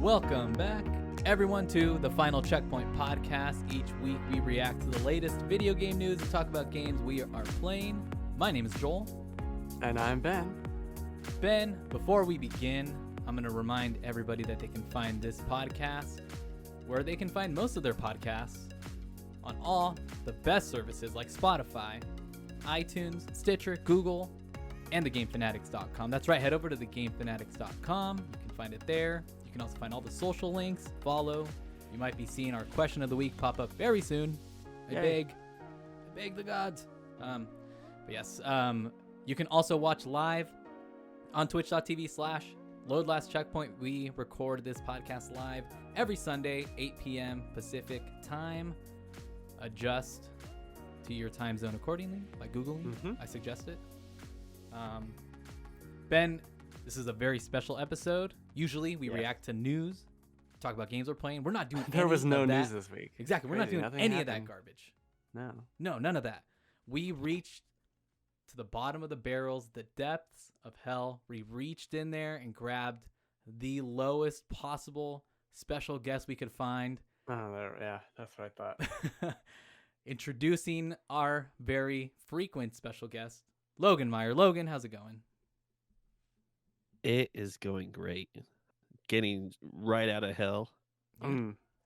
Welcome back, everyone, to the Final Checkpoint podcast. Each week we react to the latest video game news and talk about games we are playing. My name is Joel. And I'm Ben. Ben, before we begin, I'm going to remind everybody that they can find this podcast where they can find most of their podcasts on all the best services like Spotify, iTunes, Stitcher, Google, and thegamefanatics.com. That's right, head over to thegamefanatics.com. You can find it there. You can also find all the social links, follow. You might be seeing our question of the week pop up very soon. I beg the gods. But yes, you can also watch live on twitch.tv/LoadLastCheckpoint. We record this podcast live every Sunday, 8 p.m. Pacific time. Adjust to your time zone accordingly by Googling. I suggest it. Ben, this is a very special episode. Usually we react to news, talk about games we're playing. We're not doing There was no news this week. Exactly. We're not doing any of that garbage. No, none of that. We reached to the bottom of the barrels, the depths of hell. We reached in there and grabbed the lowest possible special guest we could find. Oh, yeah, that's what I thought. Introducing our very frequent special guest, Logan Myer. Logan, how's it going? It is going great. Getting right out of hell.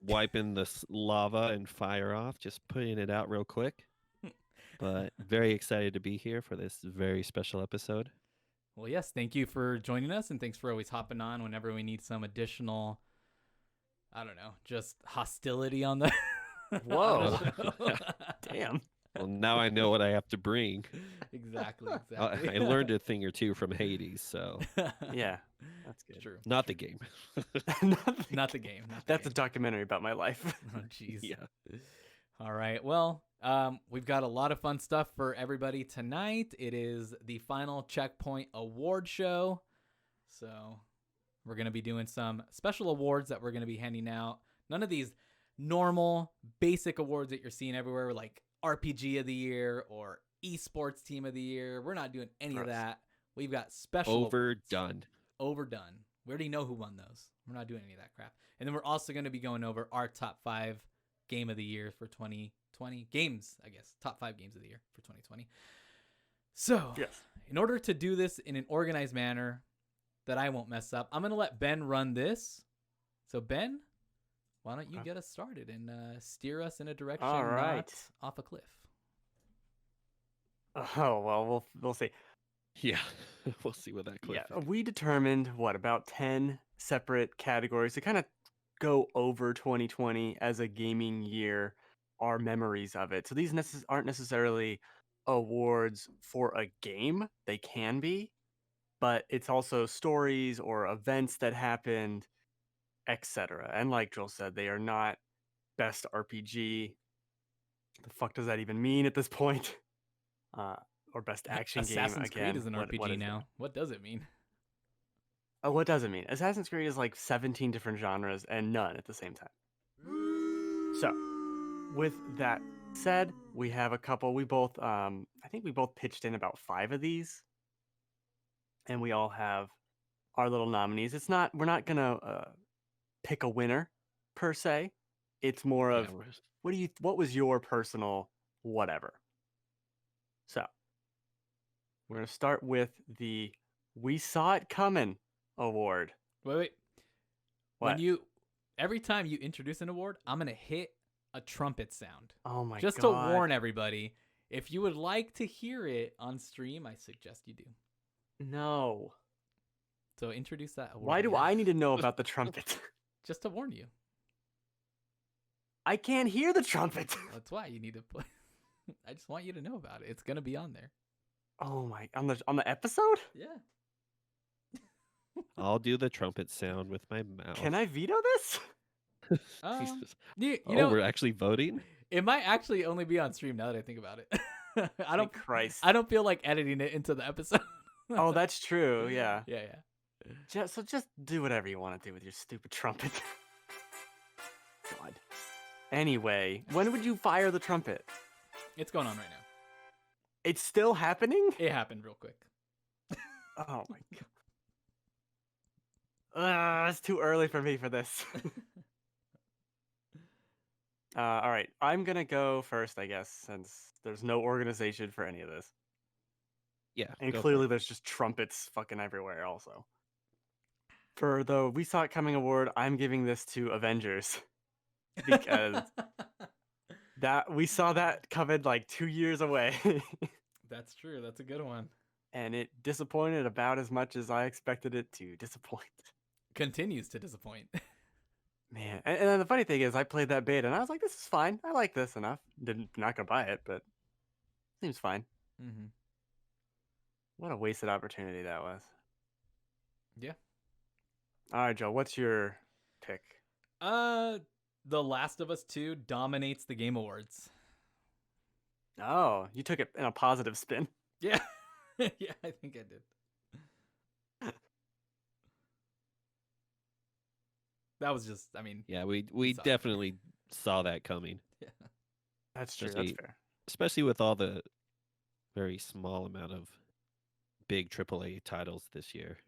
Wiping the lava and fire off. Just putting it out real quick. But very excited to be here for this very special episode. Well, yes, thank you for joining us. And thanks for always hopping on whenever we need some additional, I don't know, just hostility on the... Whoa. Damn. Well, now I know what I have to bring. Exactly. I learned a thing or two from Hades, so. Yeah, that's good. True. Not the game. Not the game. That's a documentary about my life. Oh, jeez. Yeah. All right. Well, we've got a lot of fun stuff for everybody tonight. It is the Final Checkpoint Award show. So we're going to be doing some special awards that we're going to be handing out. None of these normal, basic awards that you're seeing everywhere, like RPG of the year or esports team of the year. We're not doing any of that. We've got special Overdone. We already know who won those. We're not doing any of that crap. And then we're also going to be going over our top 5 game of the year for 2020 games, I guess. Top 5 games of the year for 2020. So, in order to do this in an organized manner that I won't mess up, I'm going to let Ben run this. So, Ben, why don't you get us started and steer us in a direction not off a cliff? Oh, well, we'll see. Yeah, we'll see what that cliff is. We determined, about 10 separate categories to kind of go over 2020 as a gaming year, our memories of it. So these aren't necessarily awards for a game. They can be, but it's also stories or events that happened, etc. And like Joel said, they are not best RPG. The fuck does that even mean at this point? Or best action game. Assassin's Creed is an RPG now. What does it mean? Oh, what does it mean? Assassin's Creed is like 17 different genres and none at the same time. So, with that said, we have a couple. We both, I think we both pitched in about 5 of these, and we all have our little nominees. We're not gonna pick a winner per se. It's more of what was your personal whatever. So, we're gonna start with the We Saw It Comin Award. Wait. What? Every time you introduce an award, I'm gonna hit a trumpet sound. Oh my god. Just to warn everybody. If you would like to hear it on stream, I suggest you do. No. So introduce that award. Why do I need to know about the trumpet? Just to warn you. I can't hear the trumpet. That's why you need to play. I just want you to know about it. It's gonna be on there. Oh my! On the episode? Yeah. I'll do the trumpet sound with my mouth. Can I veto this? You know, we're actually voting? It might actually only be on stream now that I think about it. I don't feel like editing it into the episode. Oh, that's true. Yeah. Yeah. Just do whatever you want to do with your stupid trumpet. God. Anyway, when would you fire the trumpet? It's going on right now. It's still happening? It happened real quick. Oh my god. It's too early for me for this. All right, I'm gonna go first, I guess, since there's no organization for any of this, Yeah, and go for clearly it. there's just trumpets fucking everywhere. Also, for the We Saw It Coming Award, I'm giving this to Avengers because that we saw that coming like 2 years away, That's true. That's a good one. and it disappointed about as much as I expected it to disappoint. Continues to disappoint. Man, and then the funny thing is, I played that beta, and I was like, "This is fine. I like this enough." Not gonna buy it, but seems fine. Mm-hmm. What a wasted opportunity that was. Yeah. All right, Joe, what's your pick? The Last of Us 2 dominates the Game Awards. Oh, you took it in a positive spin. Yeah. Yeah, I think I did. That was just, I mean, Yeah, we saw it. definitely saw that coming, yeah. That's true. That's Especially- fair. especially with all the very small amount of big AAA titles this year.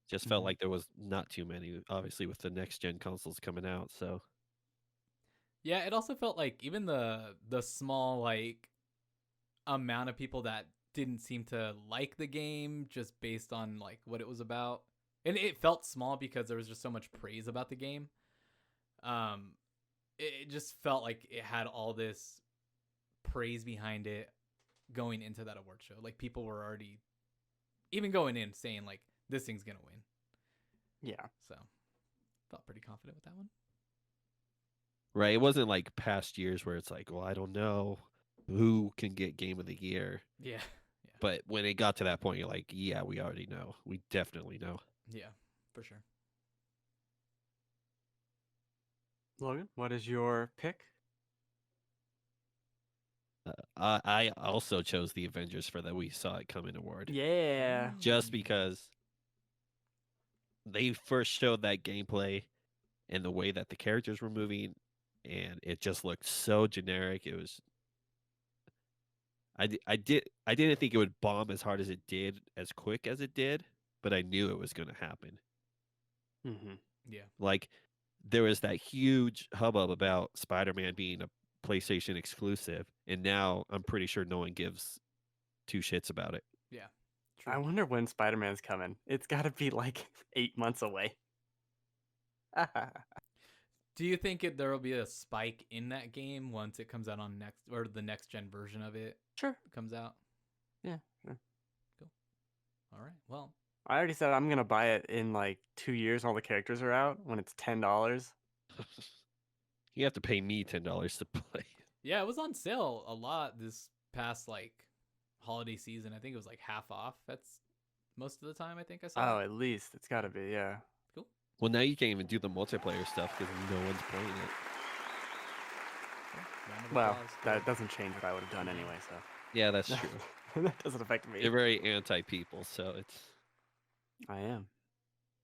Just felt Mhm. like there was not too many, obviously, with the next gen consoles coming out. So Yeah, it also felt like even the small like amount of people that didn't seem to like the game just based on like what it was about. And it felt small because there was just so much praise about the game. It just felt like it had all this praise behind it going into that award show. Like people were already even going in saying like this thing's gonna win. Yeah. So felt pretty confident with that one. right, it wasn't like past years where it's like, well, I don't know who can get Game of the Year. Yeah. But when it got to that point, you're like, yeah, we already know. We definitely know. Yeah, for sure. Logan, what is your pick? I also chose the Avengers for the We Saw It Coming Award. Yeah. Just because they first showed that gameplay and the way that the characters were moving, and it just looked so generic. It was. I didn't think it would bomb as hard as it did, as quick as it did, but I knew it was going to happen. Mm-hmm. Yeah. Like, there was that huge hubbub about Spider-Man being a PlayStation exclusive, and now I'm pretty sure no one gives two shits about it. Yeah. I wonder when Spider-Man's coming. It's got to be like 8 months away. Do you think there will be a spike in that game once it comes out on the next gen version of it Sure. comes out? Yeah. Sure. Cool. All right. Well, I already said I'm gonna buy it in like 2 years. All the characters are out when it's $10. You have to pay me $10 to play. yeah, it was on sale a lot this past like holiday season. I think it was like half off. That's most of the time I think I saw. Oh, it. at least it's got to be. Yeah. Well, now you can't even do the multiplayer stuff because no one's playing it. Round of Well, applause. that doesn't change what I would have done anyway. So Yeah, that's true. that doesn't affect me. They're very anti-people, so I am.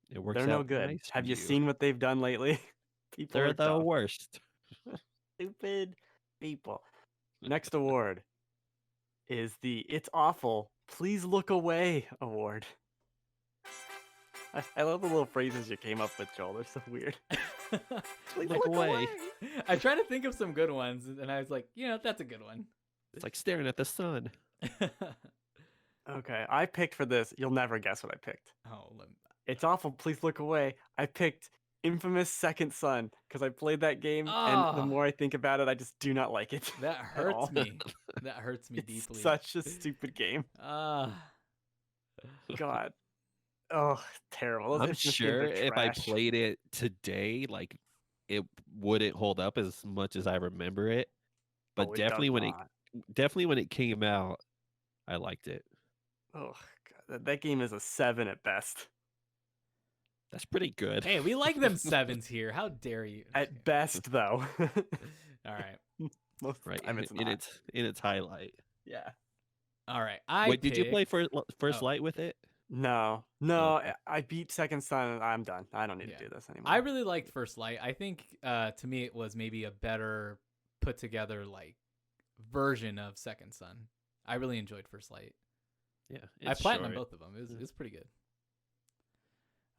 it works They're no out good. nice for Have you seen what they've done lately? People They're are the tough. worst. Stupid people. Next award is the It's Awful, Please Look Away award. I love the little phrases you came up with, Joel. They're so weird. Please Look away. I tried to think of some good ones, and I was like, that's a good one. It's like staring at the sun. Okay, I picked for this. You'll never guess what I picked. oh, It's Awful, Please Look Away. I picked Infamous Second Son because I played that game, and the Oh. more I think about it, I just do not like it. that at all. hurts me. That hurts me It's deeply. such a stupid game. God. Oh, terrible. Those I'm Infamous games sure are if I trash. played it today, like it wouldn't hold up as much as I remember it. But Oh, it definitely does when not. it came out, I liked it. Oh, God. That game is a 7 at best. That's pretty good. hey, we like them sevens here. How dare you? At best, though. All right. Most of the right time in, it's in not. its highlight. Yeah. All right. Wait, did you play picked- First oh. Light with it? No. Okay. I beat Second Son and I'm done. I don't need Yeah. to do this anymore. I really liked First Light. I think to me it was maybe a better put together like version of Second Son. I really enjoyed First Light. Yeah, I it's platinumed short. both of them. It was pretty good.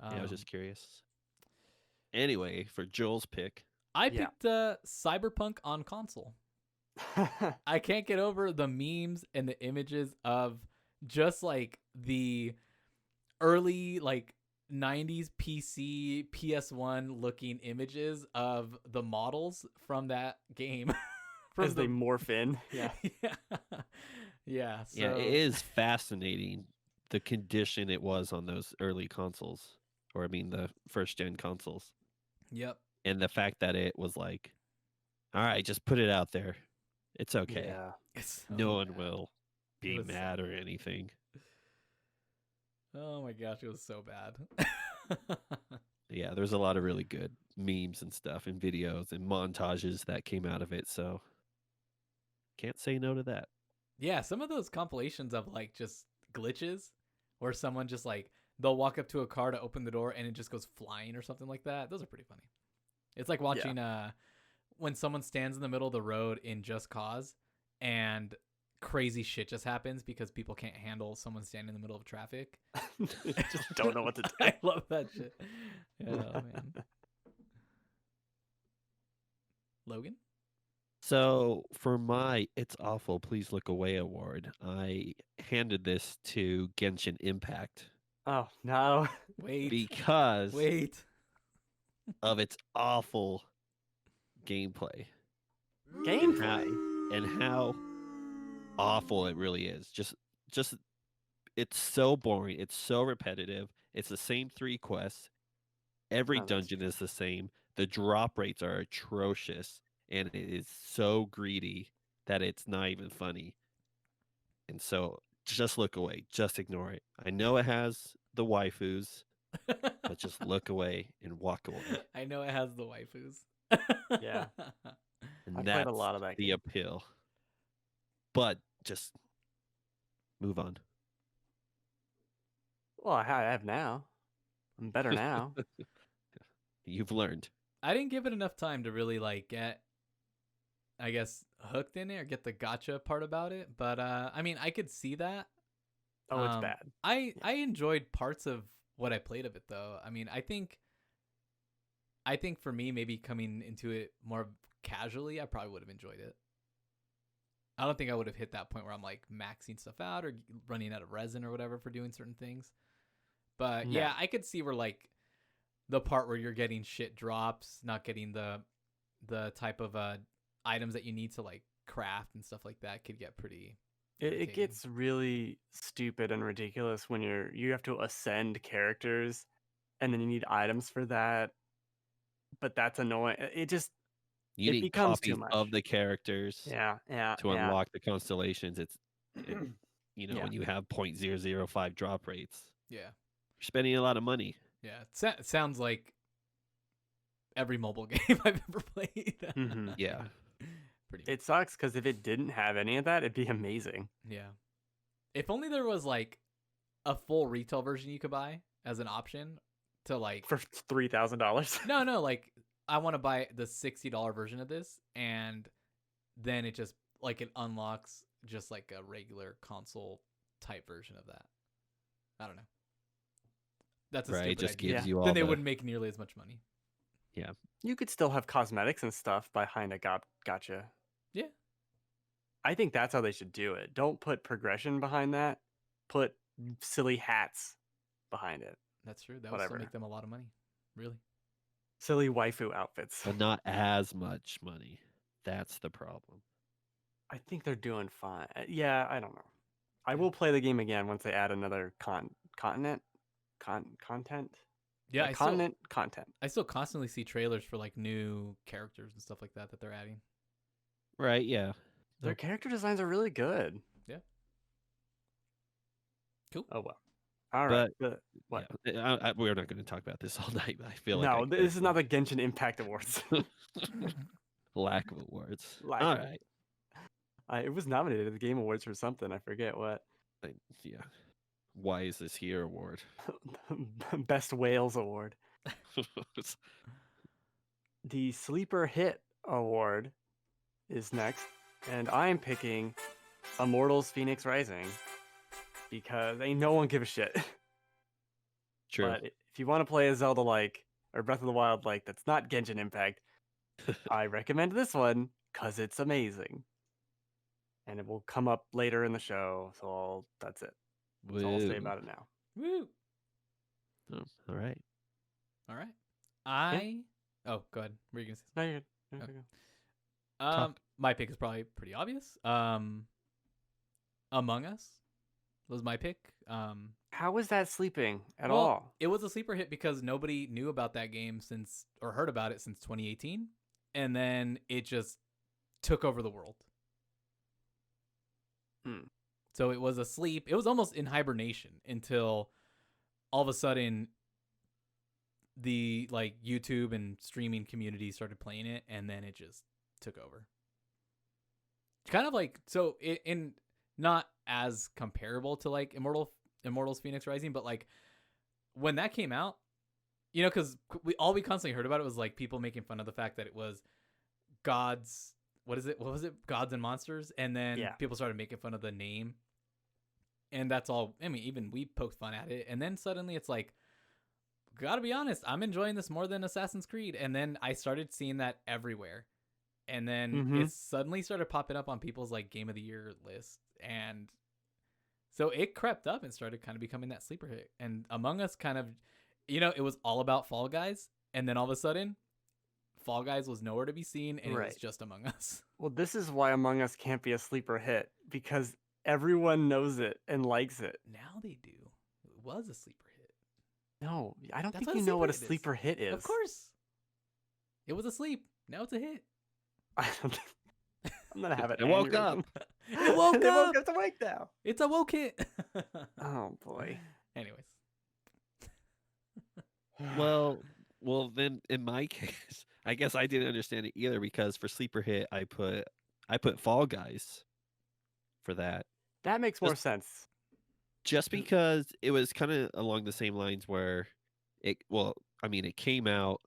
Yeah, I was just curious. Anyway, for Joel's pick, I Yeah. picked Cyberpunk on console. I can't get over the memes and the images of just like the early like 90s PC PS1 looking images of the models from that game. As they morph in. Yeah. yeah. Yeah. So, yeah, it is fascinating the condition it was on those early consoles, or I mean the first gen consoles, Yep. and the fact that it was like, all right, just put it out there. It's okay. Yeah. It's so No one bad. will be was so mad or bad. anything. Oh my gosh, it was so bad. Yeah, there's a lot of really good memes and stuff and videos and montages that came out of it, so can't say no to that. Yeah, some of those compilations of like just glitches where someone just like they'll walk up to a car to open the door and it just goes flying or something like that. Those are pretty funny. It's like watching when someone stands in the middle of the road in Just Cause and crazy shit just happens because people can't handle someone standing in the middle of traffic. Just don't know what to do. I love that shit. Yeah, man. Logan? So for my It's Awful, Please Look Away award, I handed this to Genshin Impact Oh, no. Wait. because Wait. of its awful gameplay Gameplay. and how awful it really is. Just it's so boring. It's so repetitive. It's the same 3 quests. Every Oh, that's dungeon is the same. The drop rates are atrocious, and it is so greedy that it's not even funny. And so just look away. Just ignore it. I know it has the waifus, but just look away and walk away. I know it has the waifus. Yeah. And I played that's a lot of that the game. appeal. But just move on. Well, I have now. I'm better now. You've learned. I didn't give it enough time to really like get, I guess, hooked in it or get the gotcha part about it. But I mean, I could see that. Oh, it's bad. I enjoyed parts of what I played of it though. I mean, I think for me, maybe coming into it more casually, I probably would have enjoyed it. I don't think I would have hit that point where I'm like maxing stuff out or running out of resin or whatever for doing certain things. But No. yeah, I could see where like the part where you're getting shit drops, not getting the type of items that you need to like craft and stuff like that could get pretty It irritating. gets really stupid and ridiculous when you have to ascend characters and then you need items for that. But that's annoying. It just You it need becomes too copies much. of the characters Yeah. to unlock the constellations. Yeah. When you have 0.005 drop rates, Yeah. you're spending a lot of money. Yeah. It sounds like every mobile game I've ever played. Mhm. Yeah. Pretty much. It sucks because if it didn't have any of that, it'd be amazing. Yeah. If only there was like a full retail version you could buy as an option to like For $3,000. No, like I want to buy the $60 version of this and then it just like it unlocks just like a regular console type version of that. I don't know. That's a Right. It stupid just idea. gives you all Then they the wouldn't make nearly as much money. You could still have cosmetics and stuff behind a gotcha. Yeah. I think that's how they should do it. Don't put progression behind that. Put silly hats behind it. That's true. That would Whatever. still make them a lot of money. Really. Silly waifu outfits. but not as much money. That's the problem. I think they're doing fine. Yeah, I don't know. I will play the game again once they add another content. Yeah, Like content. I still constantly see trailers for like new characters and stuff like that they're adding. Right. Yeah. Their character designs are really good. Yeah. Cool. Oh well. All right. What? Yeah, we're not going to talk about this all night. I feel No, like this is not the Genshin Impact Awards. lack of awards. Lack all of- right. It was nominated at the Game Awards for something. I forget what. Yeah. Why is this here award? Best Whales Award. The Sleeper Hit Award is next, and I'm picking Immortals Phoenix Rising because ain't no one give a shit. True. But if you want to play a Zelda like or Breath of the Wild like that's not Genshin Impact, I recommend this one because it's amazing. And it will come up later in the show. So that's it. That's all I'll say Woo. about it now. Woo! Oh, all right. All right. Oh, go ahead. What were you gonna say? No, you're good. Oh. You're good. Talk. My pick is probably pretty obvious. Among Us was my pick. How was that sleeping at Well, all? It was a sleeper hit because nobody knew about that game or heard about it since 2018, and then it just took over the world. So it was asleep. It was almost in hibernation until all of a sudden the YouTube and streaming community started playing it, and then it just took over. Kind of in not as comparable to Immortals Phoenix Rising, but when that came out, because we constantly heard about it was people making fun of the fact that it was gods. What was it? Gods and monsters, and then people started making fun of the name, and that's all. I mean, even we poked fun at it, and then suddenly it's gotta be honest, I'm enjoying this more than Assassin's Creed, and then I started seeing that everywhere, and then it suddenly started popping up on people's Game of the Year list, and so it crept up and started kind of becoming that sleeper hit. And Among Us kind of, it was all about Fall Guys, and then all of a sudden, Fall Guys was nowhere to be seen, and it was just Among Us. Well, this is why Among Us can't be a sleeper hit, because everyone knows it and likes it. Now they do. It was a sleeper hit. No, I don't That's think what you a know what a sleeper hit is. sleeper hit is. Of course. It was asleep. Now it's a hit. I don't I'm gonna have it. It woke up. It woke It up. It's awake now. It's a woke hit. Oh boy. Anyways. Well, then in my case, I guess I didn't understand it either because for sleeper hit, I put Fall Guys for that. That makes more sense. Just because it was kind of along the same lines where it came out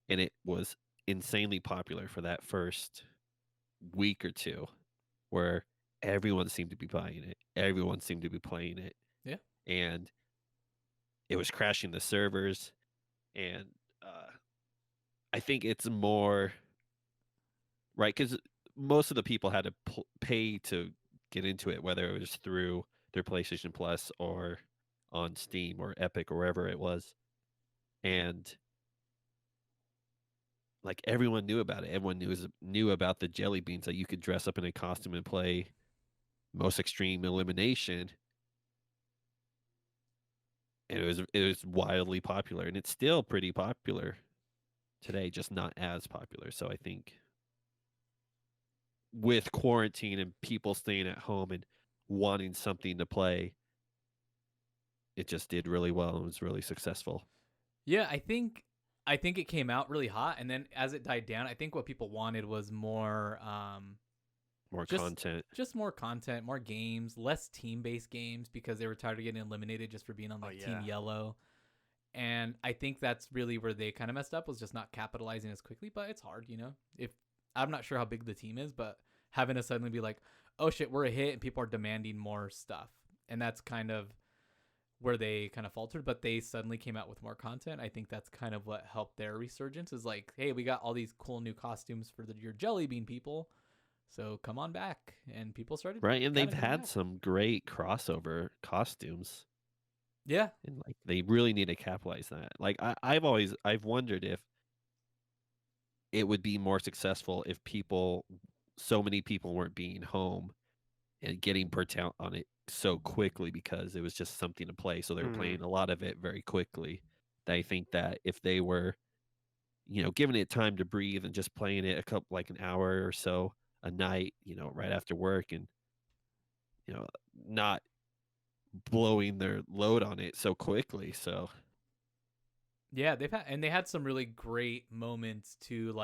and it was insanely popular for that first week or two where everyone seemed to be buying it. Everyone seemed to be playing it. Yeah. And it was crashing the servers. And I think it's more right because most of the people had to pay to get into it, whether it was through their PlayStation Plus or on Steam or Epic or wherever it was. And everyone knew about it. Everyone knew about the jelly beans that you could dress up in a costume and play Most Extreme Elimination. And it was wildly popular, and it's still pretty popular today, just not as popular. So I think with quarantine and people staying at home and wanting something to play, it just did really well and was really successful. Yeah, I think it came out really hot, and then as it died down, I think what people wanted was more content. Just more content, more games, less team-based games because they were tired of getting eliminated just for being on Team Yellow. And I think that's really where they kind of messed up, was just not capitalizing as quickly, but it's hard, If I'm not sure how big the team is, but having to suddenly be like, "Oh shit, we're a hit," and people are demanding more stuff. And that's kind of where they kind of faltered, but they suddenly came out with more content. I think that's kind of what helped their resurgence, is hey, we got all these cool new costumes for your jelly bean people. So come on back, and people started right, and they've had some great crossover costumes. Yeah, and they really need to capitalize that. I've wondered if it would be more successful if so many people weren't being home and getting burnt out on it so quickly because it was just something to play. So they were playing a lot of it very quickly. I think that if they were, giving it time to breathe and just playing it an hour or so a night, right after work, and not blowing their load on it so quickly. So yeah, they had some really great moments too,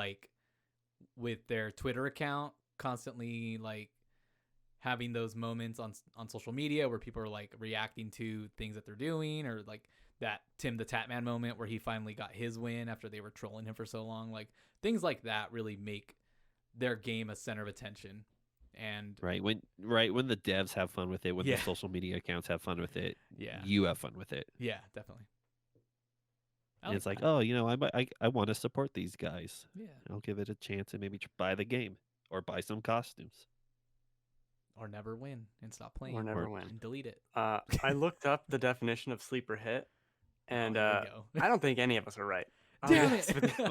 with their Twitter account, constantly having those moments on social media where people are reacting to things that they're doing, or that Tim the Tatman moment where he finally got his win after they were trolling him for so long. Things like that really make their game a center of attention. And when the devs have fun with it, when the social media accounts have fun with it, you have fun with it. Yeah, definitely. I And like it's like, that. oh, I want to support these guys. Yeah. I'll give it a chance and maybe buy the game or buy some costumes. Or never win and stop playing Or never Or win. and delete it. I looked up the definition of sleeper hit, and here we go. I don't think any of us are right. I'll be Damn honest it. with you.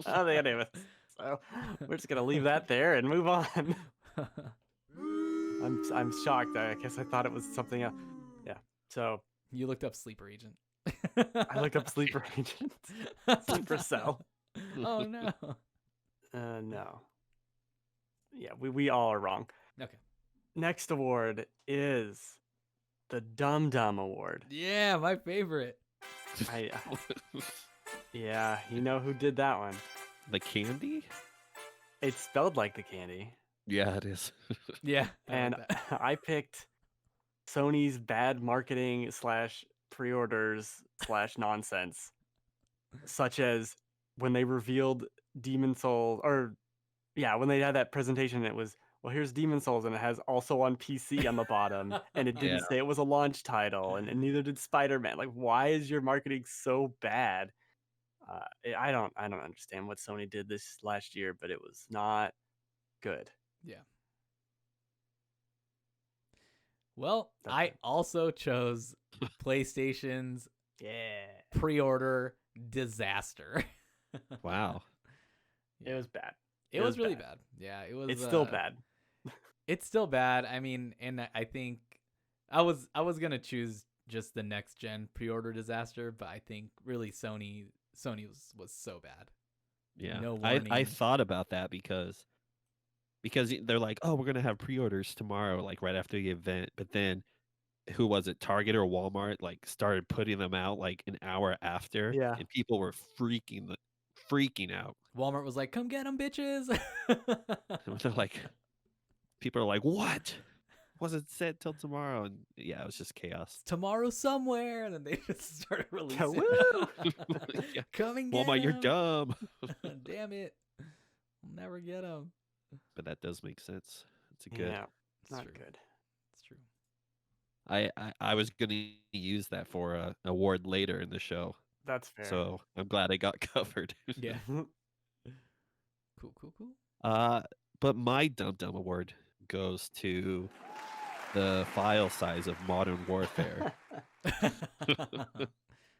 I don't think any of us. So we're just gonna leave that there and move on. I'm shocked. I guess I thought it was something else. Yeah. So You looked up sleeper agent. I looked up sleeper agent, sleeper cell. Oh no. No. Yeah, we all are wrong. Okay. Next award is the Dum Dum Award. Yeah, my favorite. Yeah, you know who did that one. the candy? It's spelled like the candy. Yeah, it is. Yeah. And I picked Sony's bad marketing / pre-orders / nonsense, such as when they revealed Demon Souls, when they had that presentation, it was, well, here's Demon Souls, and it has also on PC on the bottom, and it didn't Yeah. say it was a launch title, and neither did Spider-Man. Like, why is your marketing so bad? I don't understand what Sony did this last year, but it was not good. Yeah. Well, That's I it. also chose PlayStation's Yeah, pre-order disaster. Wow. it was bad. It was really bad. Yeah, it was. It's still bad. It's still bad. I mean, and I think I was gonna choose just the next gen pre-order disaster, but I think really Sony was so bad. Yeah. No I warning. thought about that because they're like, oh, we're gonna have pre-orders tomorrow, like right after the event. But then who was it? Target or Walmart like started putting them out like an hour after. Yeah. And people were freaking out. Walmart was like, "Come get them, bitches!" And they're like, people are like, what? Wasn't said till tomorrow, and yeah, it was just chaos. Tomorrow somewhere, and then they just started releasing. Woo! Yeah. Come and get Walmart, you're 'em. dumb. Damn it! We'll never get them. But that does make sense. It's a good. Yeah, It's not true. good. It's true. I was gonna use that for a award later in the show, That's fair. so I'm glad I got covered. Yeah. Cool. But my Dum Dum Award goes to the file size of Modern Warfare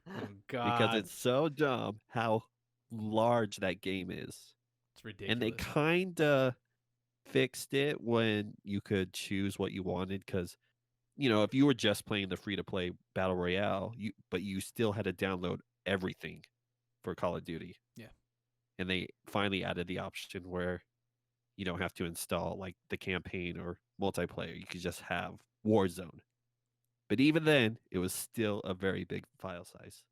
Oh God. because it's so dumb how large that game is. It's ridiculous. And they kind of fixed it when you could choose what you wanted because, if you were just playing the free-to-play Battle Royale, but you still had to download everything for Call of Duty. Yeah. And they finally added the option where you don't have to install like the campaign or multiplayer. You could just have Warzone. But even then, it was still a very big file size.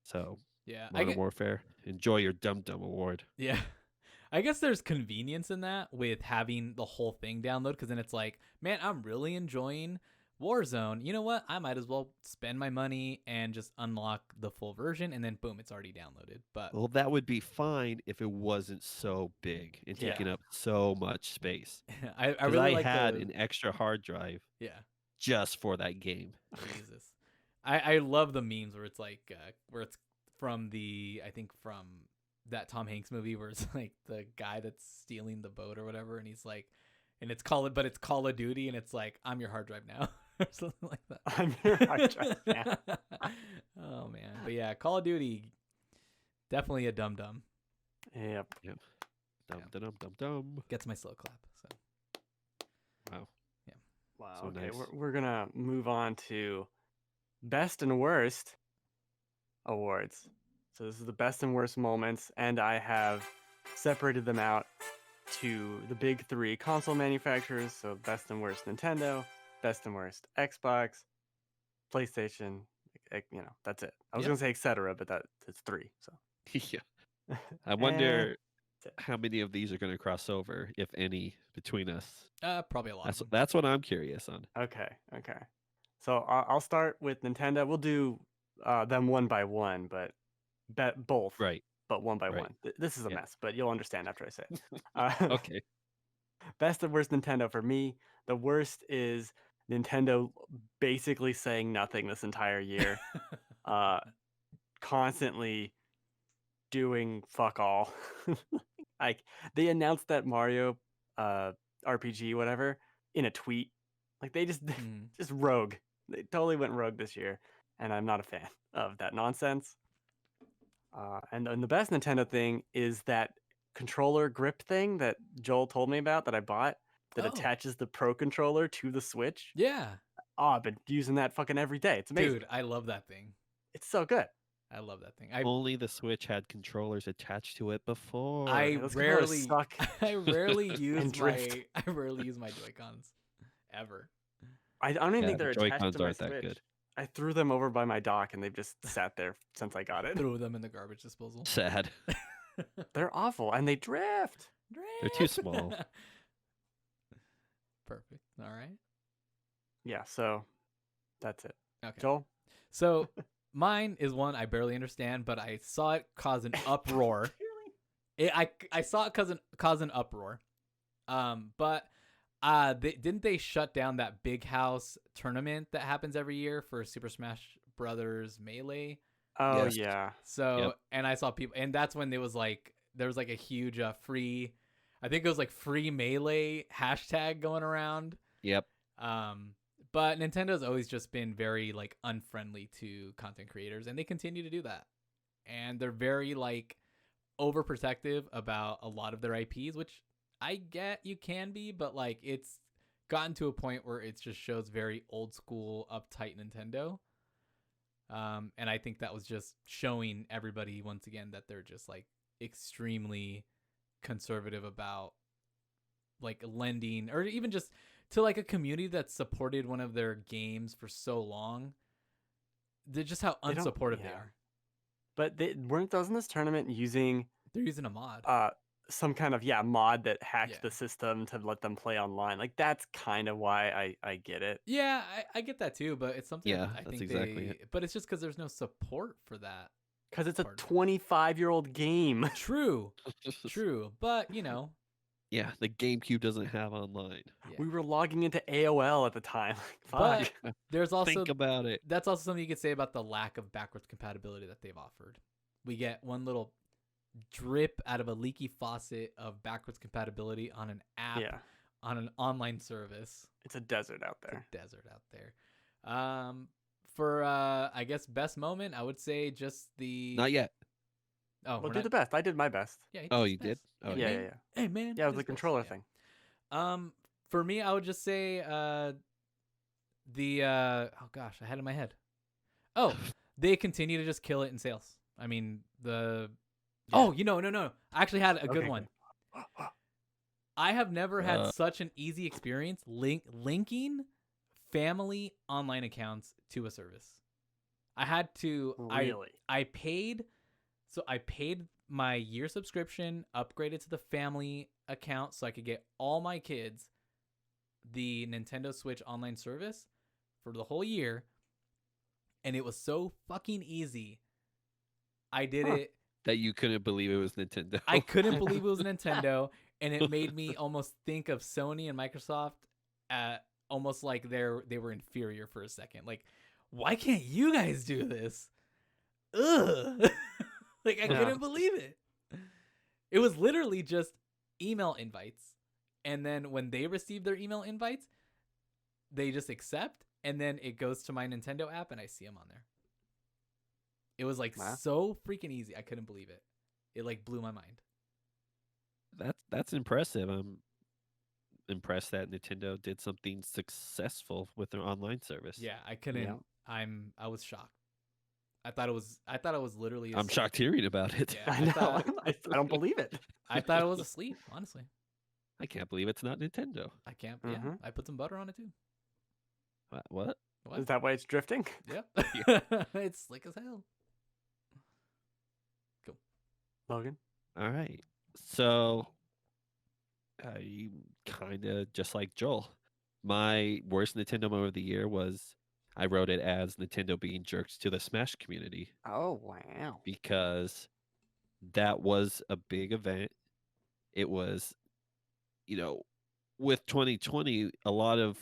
So, yeah, Modern Warfare, enjoy your Dum Dum Award. Yeah. I guess there's convenience in that with having the whole thing download because then it's like, man, I'm really enjoying Warzone. You know what? I might as well spend my money and just unlock the full version and then boom, it's already downloaded. But Well, that would be fine if it wasn't so big and Yeah. taking up so much space. I 'Cause really I like had an extra hard drive yeah. just for that game. Jesus. I love the memes where it's like where it's from that Tom Hanks movie where it's like the guy that's stealing the boat or whatever, and he's like, and it's Call of Duty, and it's like, I'm your hard drive now, or something like that. I'm your hard drive now. Oh man, but yeah, Call of Duty, definitely a dum dum. Yep. Dum dum dum dum dum. Gets my slow clap. So Wow. Wow. So Okay, nice. we're gonna move on to best and worst awards. So this is the best and worst moments, and I have separated them out to the big three console manufacturers. So best and worst Nintendo, best and worst Xbox, PlayStation. That's it. I was Yep. gonna say etc., but it's three. So Yeah. I wonder how many of these are going to cross over, if any, between us. probably a lot. That's of them. that's what I'm curious on. Okay. So I'll start with Nintendo. We'll do them one by one, but both. Right. But one by Right. one. This is a Yeah. mess, but you'll understand after I say it. Okay. Best and worst Nintendo for me. The worst is Nintendo basically saying nothing this entire year. constantly doing fuck all. Like they announced that Mario RPG whatever in a tweet. Like they just just rogue. They totally went rogue this year, and I'm not a fan of that nonsense. And the best Nintendo thing is that controller grip thing that Joel told me about that I bought that Oh. attaches the Pro controller to the Switch. Yeah. Oh, I've been using that fucking every day. It's amazing. Dude, I love that thing. It's so good. I love that thing. Only the Switch had controllers attached to it before. Those controllers suck I rarely use and drift. I rarely use my Joy-Cons ever. I don't even Yeah, think the they're attached Joy-Cons to my aren't that Switch. good. I threw them over by my dock and they've just sat there since I got it. Throw them in the garbage disposal. Sad. They're awful and they drift. They're too small. Perfect. All right. Yeah, so that's it. Okay. Joel? So mine is one I barely understand, but I saw it cause an uproar. I saw it cause an uproar. But didn't they shut down that big house tournament that happens every year for Super Smash Brothers Melee? Oh, Yes. yeah. So, and I saw people, and that's when there was like a huge free, I think it was like free Melee hashtag going around. Yep. But Nintendo's always just been very like unfriendly to content creators, and they continue to do that. And they're very like overprotective about a lot of their IPs, which I get you can be, but like it's gotten to a point where it just shows very old school, uptight Nintendo. And I think that was just showing everybody once again that they're just like extremely conservative about like lending or even just to like a community that supported one of their games for so long. They're just how unsupportive they are. But they weren't those in this tournament using They're using a mod. some kind of mod that hacked the system to let them play online. Like that's kind of why I get it. Yeah, I get that too, but it's something Yeah, I that's think exactly it. But it's just because there's no support for that. Because it's a part of it. 25-year-old game. True. True. But you know. Yeah, the GameCube doesn't have online. Yeah. We were logging into AOL at the time. But Fuck. there's also Think about it. that's also something you could say about the lack of backwards compatibility that they've offered. We get one little drip out of a leaky faucet of backwards compatibility on an app, on an online service. It's a desert out there. It's a desert out there. For I guess best moment, I would say just the Not yet. Oh, Well, do the best. I did my best. Yeah. Oh, you did? Oh, Yeah, man. Hey man. Yeah, it was his the best, controller yeah. thing. For me, I would just say oh gosh, I had it in my head. Oh, they continue to just kill it in sales. I mean, no. I actually had a good one. I have never had such an easy experience linking family online accounts to a service. I had to Really? I paid my year subscription, upgraded to the family account so I could get all my kids the Nintendo Switch online service for the whole year, and it was so fucking easy. I did it that you couldn't believe it was Nintendo. I couldn't believe it was Nintendo, and it made me almost think of Sony and Microsoft almost like they were inferior for a second. Like, why can't you guys do this? Ugh. Like, I couldn't believe it. It was literally just email invites. And then when they receive their email invites, they just accept, and then it goes to my Nintendo app, and I see them on there. It was like so freaking easy. I couldn't believe it. It like blew my mind. That's impressive. I'm impressed that Nintendo did something successful with their online service. Yeah, I couldn't. Yeah. I was shocked. I thought it was literally. I'm shocked hearing about it. Yeah, I know. I don't believe it. I thought it was asleep. Honestly, I can't believe it's not Nintendo. I can't. Yeah, I put some butter on it too. What? Is that why it's drifting? Yep. It's slick as hell. Cool. Logan? All right. So, you kind of just like Joel. My worst Nintendo moment of the year was I wrote it as Nintendo being jerks to the Smash community Oh, wow. because that was a big event. It was, with 2020, a lot of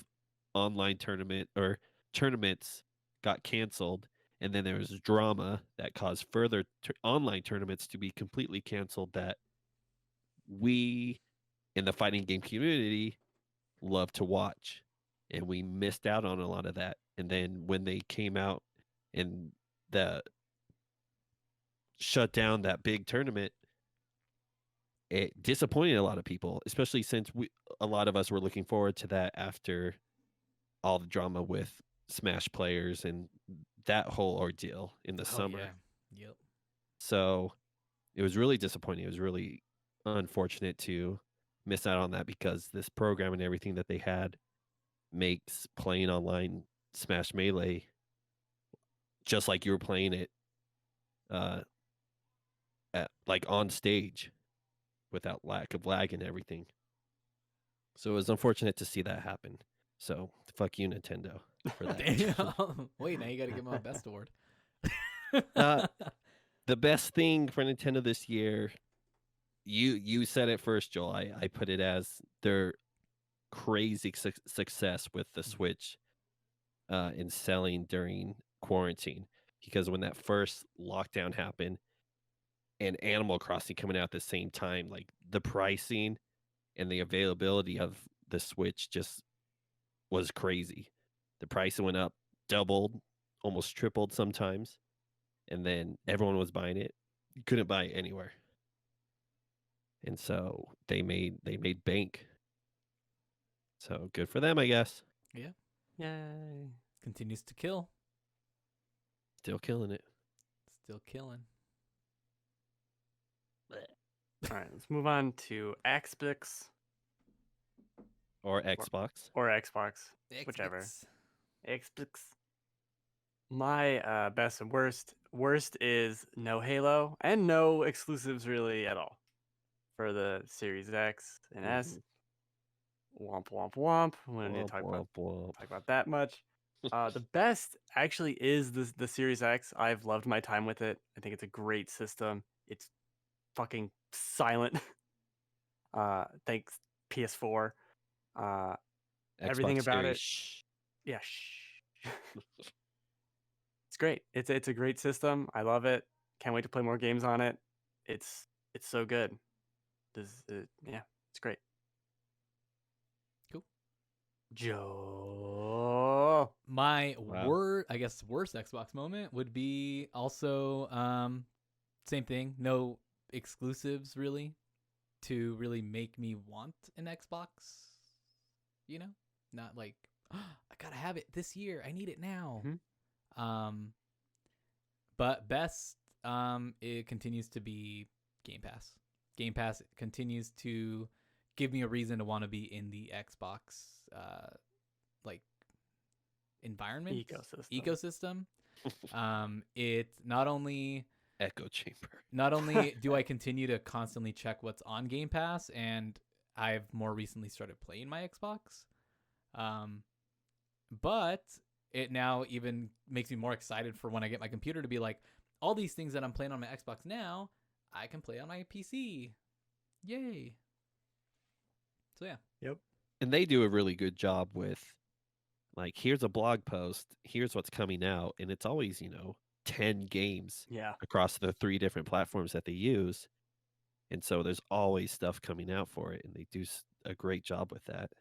online tournaments got canceled, And then there was drama that caused further online tournaments to be completely canceled that we in the fighting game community love to watch. And we missed out on a lot of that. And then when they came out and the shut down that big tournament, it disappointed a lot of people, especially since a lot of us were looking forward to that after all the drama with Smash players and that whole ordeal in the summer. Yeah. Yep. So it was really disappointing. It was really unfortunate to miss out on that because this program and everything that they had makes playing online Smash Melee just like you were playing it at like on stage without lack of lag and everything. So it was unfortunate to see that happen. So fuck you, Nintendo, for that. Damn. Wait, now you got to give them a best award. The best thing for Nintendo this year, you said it first, Joel. I put it as their crazy success with the Switch in selling during quarantine. Because when that first lockdown happened and Animal Crossing coming out at the same time, like the pricing and the availability of the Switch just was crazy. The price went up, doubled, almost tripled sometimes. And then everyone was buying it. You couldn't buy it anywhere. And so they made bank. So good for them, I guess. Yeah. Yay. Continues to kill. Still killing it. Still killing. All right, let's move on to Xbox Or Xbox. or Xbox, whichever. Xbox. My best and worst. Worst is no Halo and no exclusives really at all for the Series X and S. Womp womp womp. We don't need to talk about that much. The best actually is the Series X. I've loved my time with it. I think it's a great system. It's fucking silent. Thanks PS4. Everything about it. Yeah. It's great. It's a great system. I love it. Can't wait to play more games on it. It's so good. Yeah, it's great. Cool. Joe. My worst Xbox moment would be also same thing. No exclusives really to really make me want an Xbox. You know, not like I gotta have it this year. I need it now. Mm-hmm. But best it continues to be Game Pass. Game Pass continues to give me a reason to want to be in the Xbox like environment ecosystem. It not only echo chamber. Not only do I continue to constantly check what's on Game Pass, and I've more recently started playing my Xbox, but it now even makes me more excited for when I get my computer to be like, all these things that I'm playing on my Xbox now, I can play on my PC. Yay. So yeah. Yep. And they do a really good job with, like, here's a blog post, here's what's coming out, and it's always, 10 games across the 3 different platforms that they use. And so there's always stuff coming out for it, and they do a great job with that.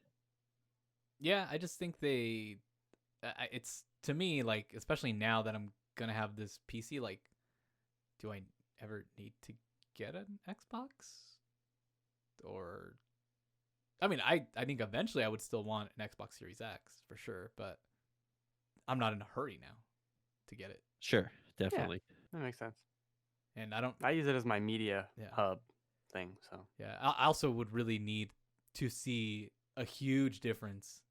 Yeah, I just think it's, to me, like, especially now that I'm going to have this PC, like, do I ever need to get an Xbox? Or, I mean, I think eventually I would still want an Xbox Series X for sure, but I'm not in a hurry now to get it. Sure, definitely. Yeah, that makes sense. And I use it as my media hub thing, so. Yeah, I also would really need to see a huge difference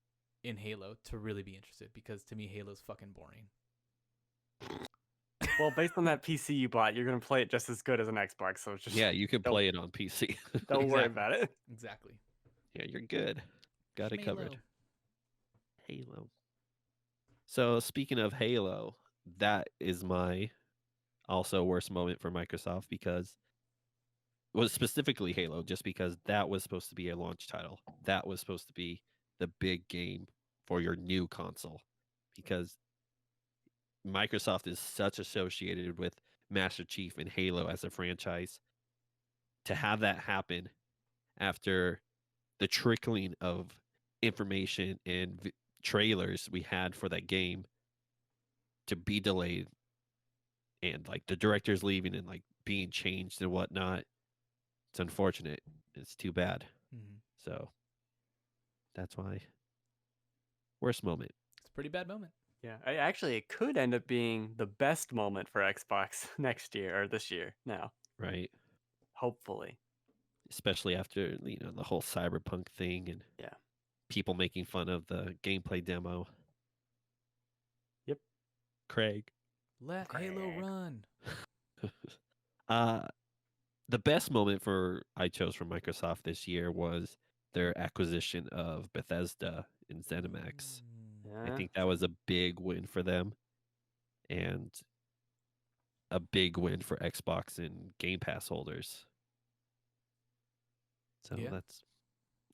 in Halo to really be interested, because to me Halo's fucking boring. Well, based on that PC you bought, you're gonna play it just as good as an Xbox. So just you can play it on PC. Don't worry about it. Exactly. Yeah, you're good. Got it covered. Halo. So speaking of Halo, that is my also worst moment for Microsoft, because was specifically Halo, just because that was supposed to be a launch title. That was supposed to be the big game for your new console, because Microsoft is such associated with Master Chief and Halo as a franchise. To have that happen after the trickling of information and trailers we had for that game to be delayed, and like the directors leaving and like being changed and whatnot, it's unfortunate. It's too bad. Mhm. So that's why worst moment. It's a pretty bad moment. Yeah, actually, it could end up being the best moment for Xbox next year or this year. Now, Right. hopefully. Especially after the whole cyberpunk thing and Yeah. people making fun of the gameplay demo. Yep. Craig. Let Halo Craig. run. The best moment I chose for Microsoft this year was their acquisition of Bethesda in ZeniMax. I Yeah. think that was a big win for them, and a big win for Xbox and Game Pass holders. So Yeah.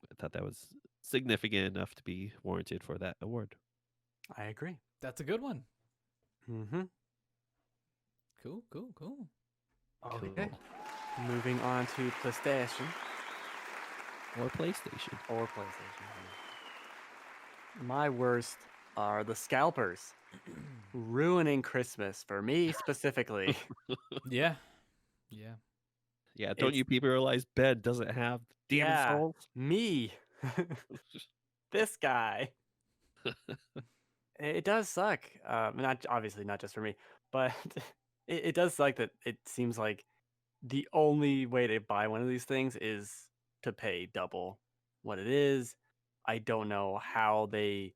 I thought that was significant enough to be warranted for that award. I agree. That's a good one. Mm-hmm. Cool. Okay. Cool. Moving on to PlayStation. Or PlayStation. Or PlayStation. My worst are the scalpers. Ruining Christmas for me specifically. Yeah. Yeah, don't It's- you people realize Ben doesn't have Demon Yeah. Souls? Me. This guy. It does suck. Not obviously not just for me, but it does suck that it seems like the only way to buy one of these things is to pay double what it is. I don't know how they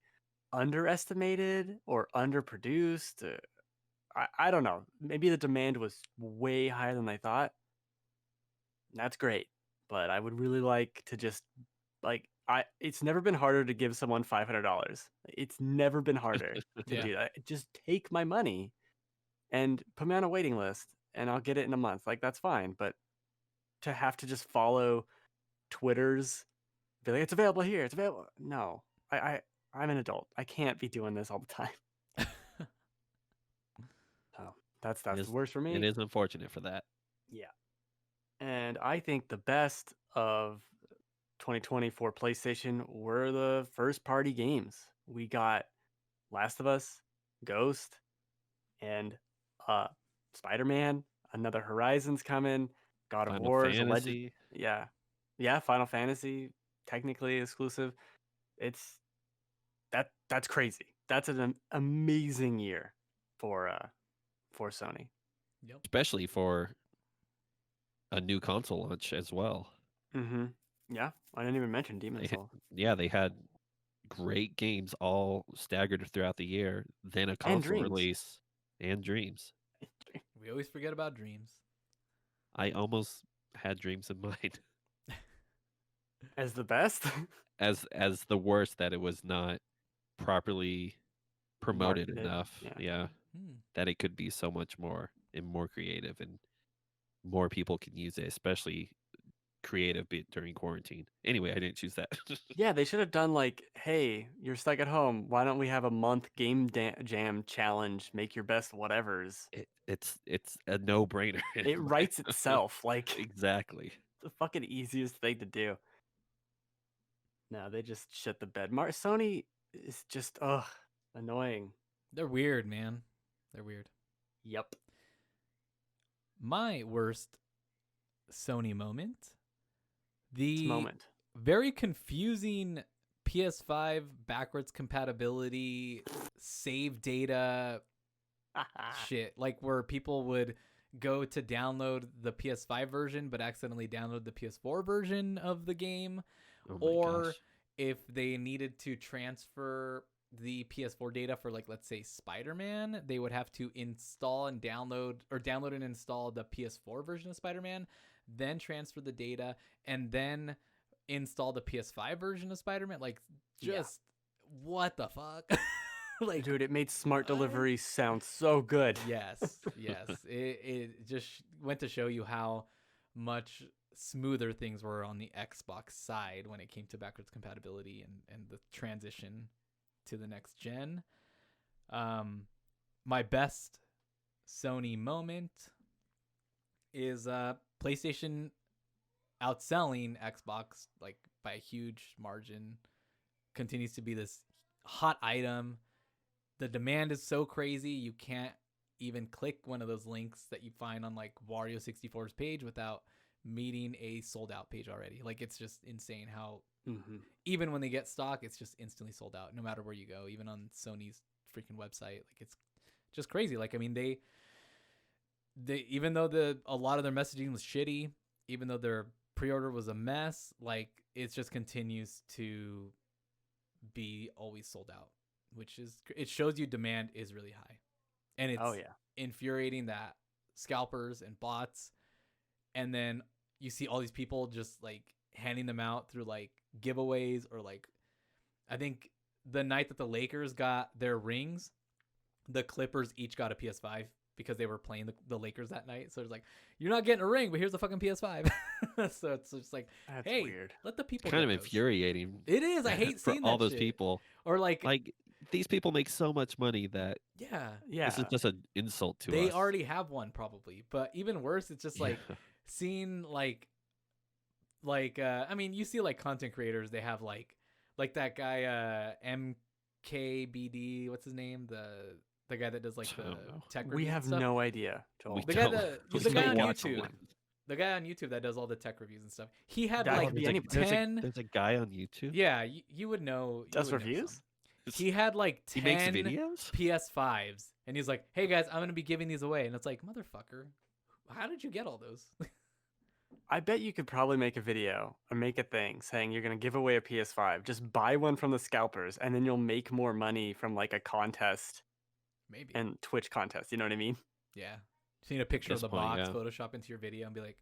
underestimated or underproduced. I don't know. Maybe the demand was way higher than I thought. That's great, but I would really like to just it's never been harder to give someone $500. It's never been harder to Yeah. do that. Just take my money and put me on a waiting list and I'll get it in a month. Like that's fine, but to have to just follow Twitter's be like it's available here, it's available. No. I'm an adult. I can't be doing this all the time. So that's It the is- worst for me. It is unfortunate for that. Yeah. And I think the best of 2020 for PlayStation were the first party games. We got Last of Us, Ghost, and Spider-Man, another Horizon's coming, God of Final War's a legend. Fantasy. Yeah. Yeah, Final Fantasy technically exclusive. That's crazy. That's an amazing year for Sony. Yep. Especially for a new console launch as well. Mhm. Yeah, I didn't even mention Demon's Souls. They had great games all staggered throughout the year, then a console Dreams. release, and Dreams. We always forget about Dreams. I almost had Dreams in mind As the best? as the worst, that it was not properly promoted Marketed, enough. yeah. Yeah, that it could be so much more and more creative, and more people can use it, especially creative during quarantine. Anyway, I didn't choose that. Yeah, they should have done like, hey, you're stuck at home. Why don't we have a month game jam challenge? Make your best whatevers. It's a no-brainer. It writes itself. Like Exactly. the fucking easiest thing to do. No, they just shit the bed. Sony is just annoying. They're weird, man. They're weird. Yep. My worst Sony moment. The Moment. very confusing PS5 backwards compatibility save data shit, like where people would go to download the PS5 version but accidentally download the PS4 version of the game, Oh my or gosh. if they needed to transfer the PS4 data for, like, let's say Spider-Man, they would have to install and download and install the PS4 version of Spider-Man, then transfer the data, and then install the PS5 version of Spider-Man. Like, just what the fuck? Like, dude, it made smart delivery sound so good. yes. It just went to show you how much smoother things were on the Xbox side when it came to backwards compatibility and the transition to the next gen. my best Sony moment is PlayStation outselling Xbox like by a huge margin. Continues to be this hot item. The demand is so crazy you can't even click one of those links that you find on like Wario 64's page without meeting a sold out page already. Like it's just insane how even when they get stock, it's just instantly sold out no matter where you go, even on Sony's freaking website. Like it's just crazy. Like I mean they even though a lot of their messaging was shitty, even though their pre-order was a mess, like it just continues to be always sold out, which is it shows you demand is really high. And it's infuriating that scalpers and bots, and then you see all these people just like handing them out through like giveaways, or like I think the night that the Lakers got their rings, the Clippers each got a PS5 because they were playing the Lakers that night. So it's like, you're not getting a ring, but here's a fucking PS5. So it's just like, that's hey, weird. let the people. It's kind of get those. infuriating. It is. I hate for seeing all that those shit. people. Or like these people make so much money that yeah, this is just an insult to us. they already have one probably. But even worse, it's just like seeing like I mean, you see like content creators, they have like that guy MKBD, what's his name, the guy that does like the tech reviews. We have and stuff. no idea, Joel. The guy the guy on watch YouTube. one. The guy on YouTube that does all the tech reviews and stuff. He had That like could be 10. There's a guy on YouTube. Yeah, you would know. Does reviews? He had like 10 He makes videos? PS5s, and he's like, "Hey guys, I'm gonna be giving these away," and it's like, motherfucker, how did you get all those? I bet you could probably make a video or make a thing saying you're going to give away a PS5. Just buy one from the scalpers, and then you'll make more money from like a contest. Maybe. And Twitch contest. You know what I mean? Yeah. Just need a picture of the point, box, Photoshop into your video, and be like,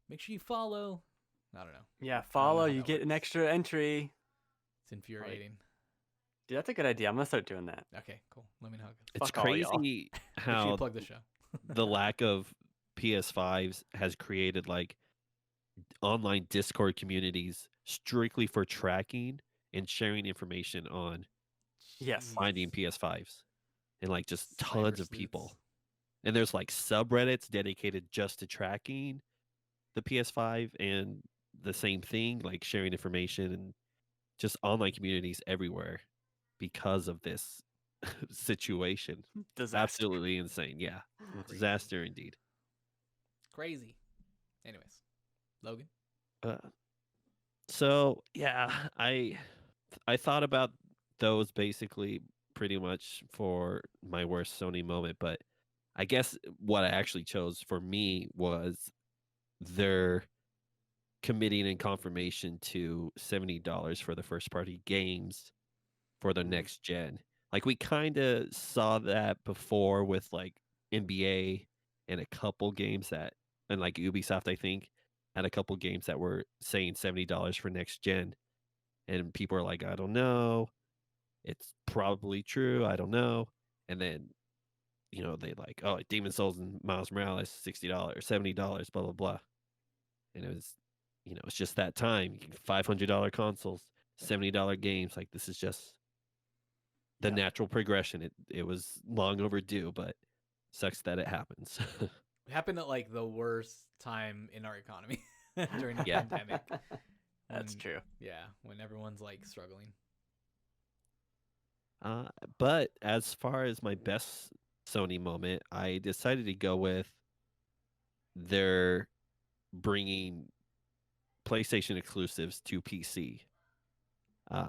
make sure you follow. I don't know. Yeah, follow. how You that get an works. extra entry. It's infuriating. Dude, that's a good idea. I'm going to start doing that. Okay, cool. Let me know how it goes. It's Fuck all y'all. crazy Make sure how you plug the show. the lack of PS5s has created like online Discord communities strictly for tracking and sharing information on Yes. finding PS5s, and like just tons Cyber of people. sleuths. And there's like subreddits dedicated just to tracking the PS5 and the same thing, like sharing information, and just online communities everywhere because of this situation. Disaster. Absolutely insane. Yeah. Disaster indeed. Crazy. Anyways, Logan. So yeah, I thought about those basically pretty much for my worst Sony moment, but I guess what I actually chose for me was their committing and confirmation to $70 for the first party games for the next gen. Like we kind of saw that before with like NBA and a couple games and like Ubisoft, I think, had a couple games that were saying $70 for next gen. And people are like, I don't know. It's probably true. I don't know. And then, they like, oh, Demon Souls and Miles Morales, $60, $70, blah, blah, blah. And it was, it's just that time. $500 consoles, $70 games. Like this is just the natural progression. It was long overdue, but sucks that it happens. It happened at like the worst time in our economy during the pandemic. That's true. Yeah, when everyone's like struggling. But as far as my best Sony moment, I decided to go with their bringing PlayStation exclusives to PC.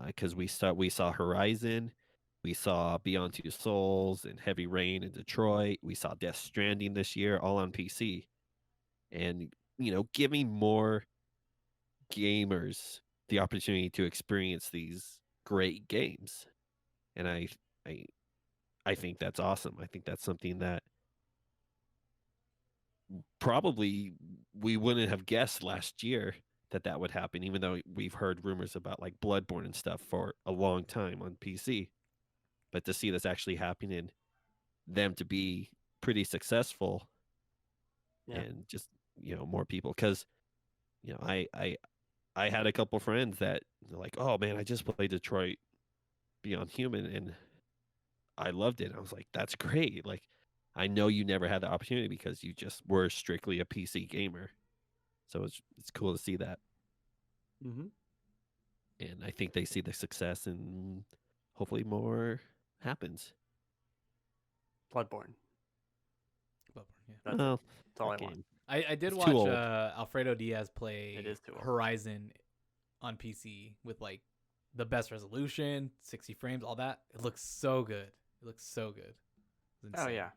Because we saw Horizon, we saw Beyond Two Souls and Heavy Rain in Detroit. We saw Death Stranding this year, all on PC. And, giving more gamers the opportunity to experience these great games. And I think that's awesome. I think that's something that probably we wouldn't have guessed last year that would happen, even though we've heard rumors about like Bloodborne and stuff for a long time on PC. But to see this actually happening and them to be pretty successful and just, more people. Because, I had a couple friends that they're like, oh man, I just played Detroit Beyond Human, and I loved it. I was like, that's great. Like, I know you never had the opportunity because you just were strictly a PC gamer. So it's cool to see that. Mm-hmm. And I think they see the success and hopefully more happens. Bloodborne. Yeah. That's Well, it. That's all I that want. game. I did It's watch too old. Alfredo Diaz play It is too old. Horizon on PC with like the best resolution, 60 frames, all that. It looks so good. It looks so good. It's Oh insane. yeah.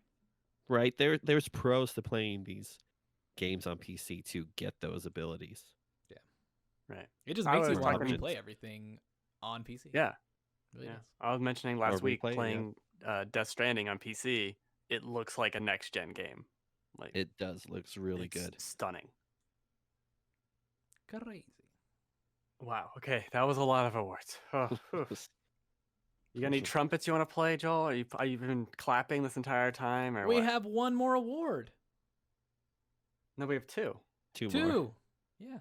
Right? There's pros to playing these games on PC to get those abilities. Right. It just I makes you was want to talking- replay everything on PC. Yeah. It really Yeah. does. I was mentioning last Or week replay it, yeah. playing Death Stranding on PC. It looks like a next gen game. Like It does. Looks really it's good. stunning. Crazy. Wow. Okay, that was a lot of awards. Oh, whew. You got any trumpets you want to play, Joel? Are you been clapping this entire time, or We what? have one more award. No, we have two. Two more. Two. Yeah.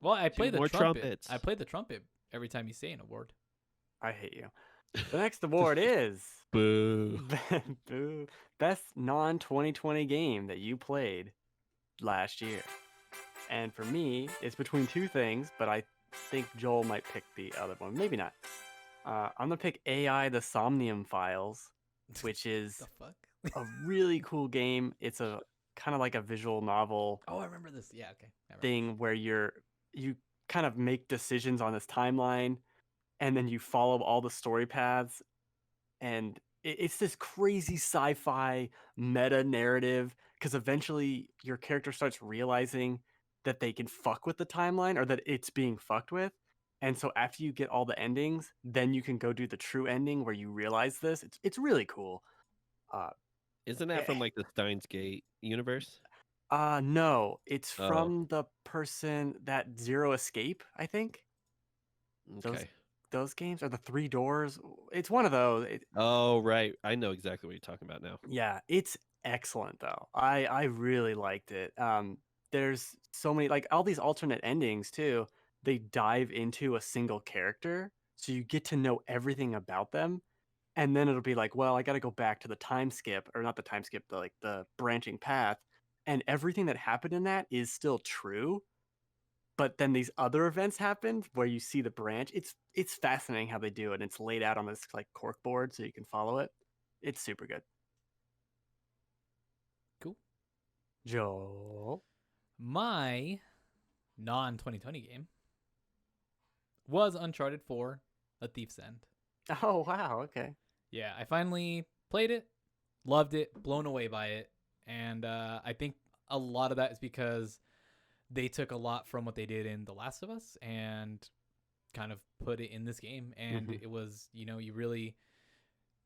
Well, I play the more trumpet. trumpets. I play the trumpet every time you say an award. I hate you. The next award is Boo. Boo. Best non-2020 game that you played last year. And for me, it's between two things, but I think Joel might pick the other one. Maybe not. I'm gonna pick AI: The Somnium Files, which is The fuck? a really cool game. It's a kind of like a visual novel Oh, I remember this. Yeah, okay. I remember. thing where you kind of make decisions on this timeline, and then you follow all the story paths, and it's this crazy sci-fi meta narrative because eventually your character starts realizing that they can fuck with the timeline, or that it's being fucked with. And so after you get all the endings, then you can go do the true ending where you realize this. It's really cool. Isn't that from like the Steins Gate universe? No, it's Oh. from the person that Zero Escape, I think. Okay. Those games are the Three Doors. It's one of those. Oh, right. I know exactly what you're talking about now. Yeah, it's excellent though. I really liked it. There's so many, like, all these alternate endings too. They dive into a single character, so you get to know everything about them, and then it'll be like, well, I got to go back to the time skip, or not the time skip, the branching path, and everything that happened in that is still true. But then these other events happened where you see the branch. It's fascinating how they do it. It's laid out on this like cork board so you can follow it. It's super good. Cool. Joel. My non-2020 game was Uncharted 4: A Thief's End. Oh wow, okay. Yeah, I finally played it, loved it, blown away by it, and I think a lot of that is because they took a lot from what they did in The Last of Us and kind of put it in this game. And Mhm. it was, you really,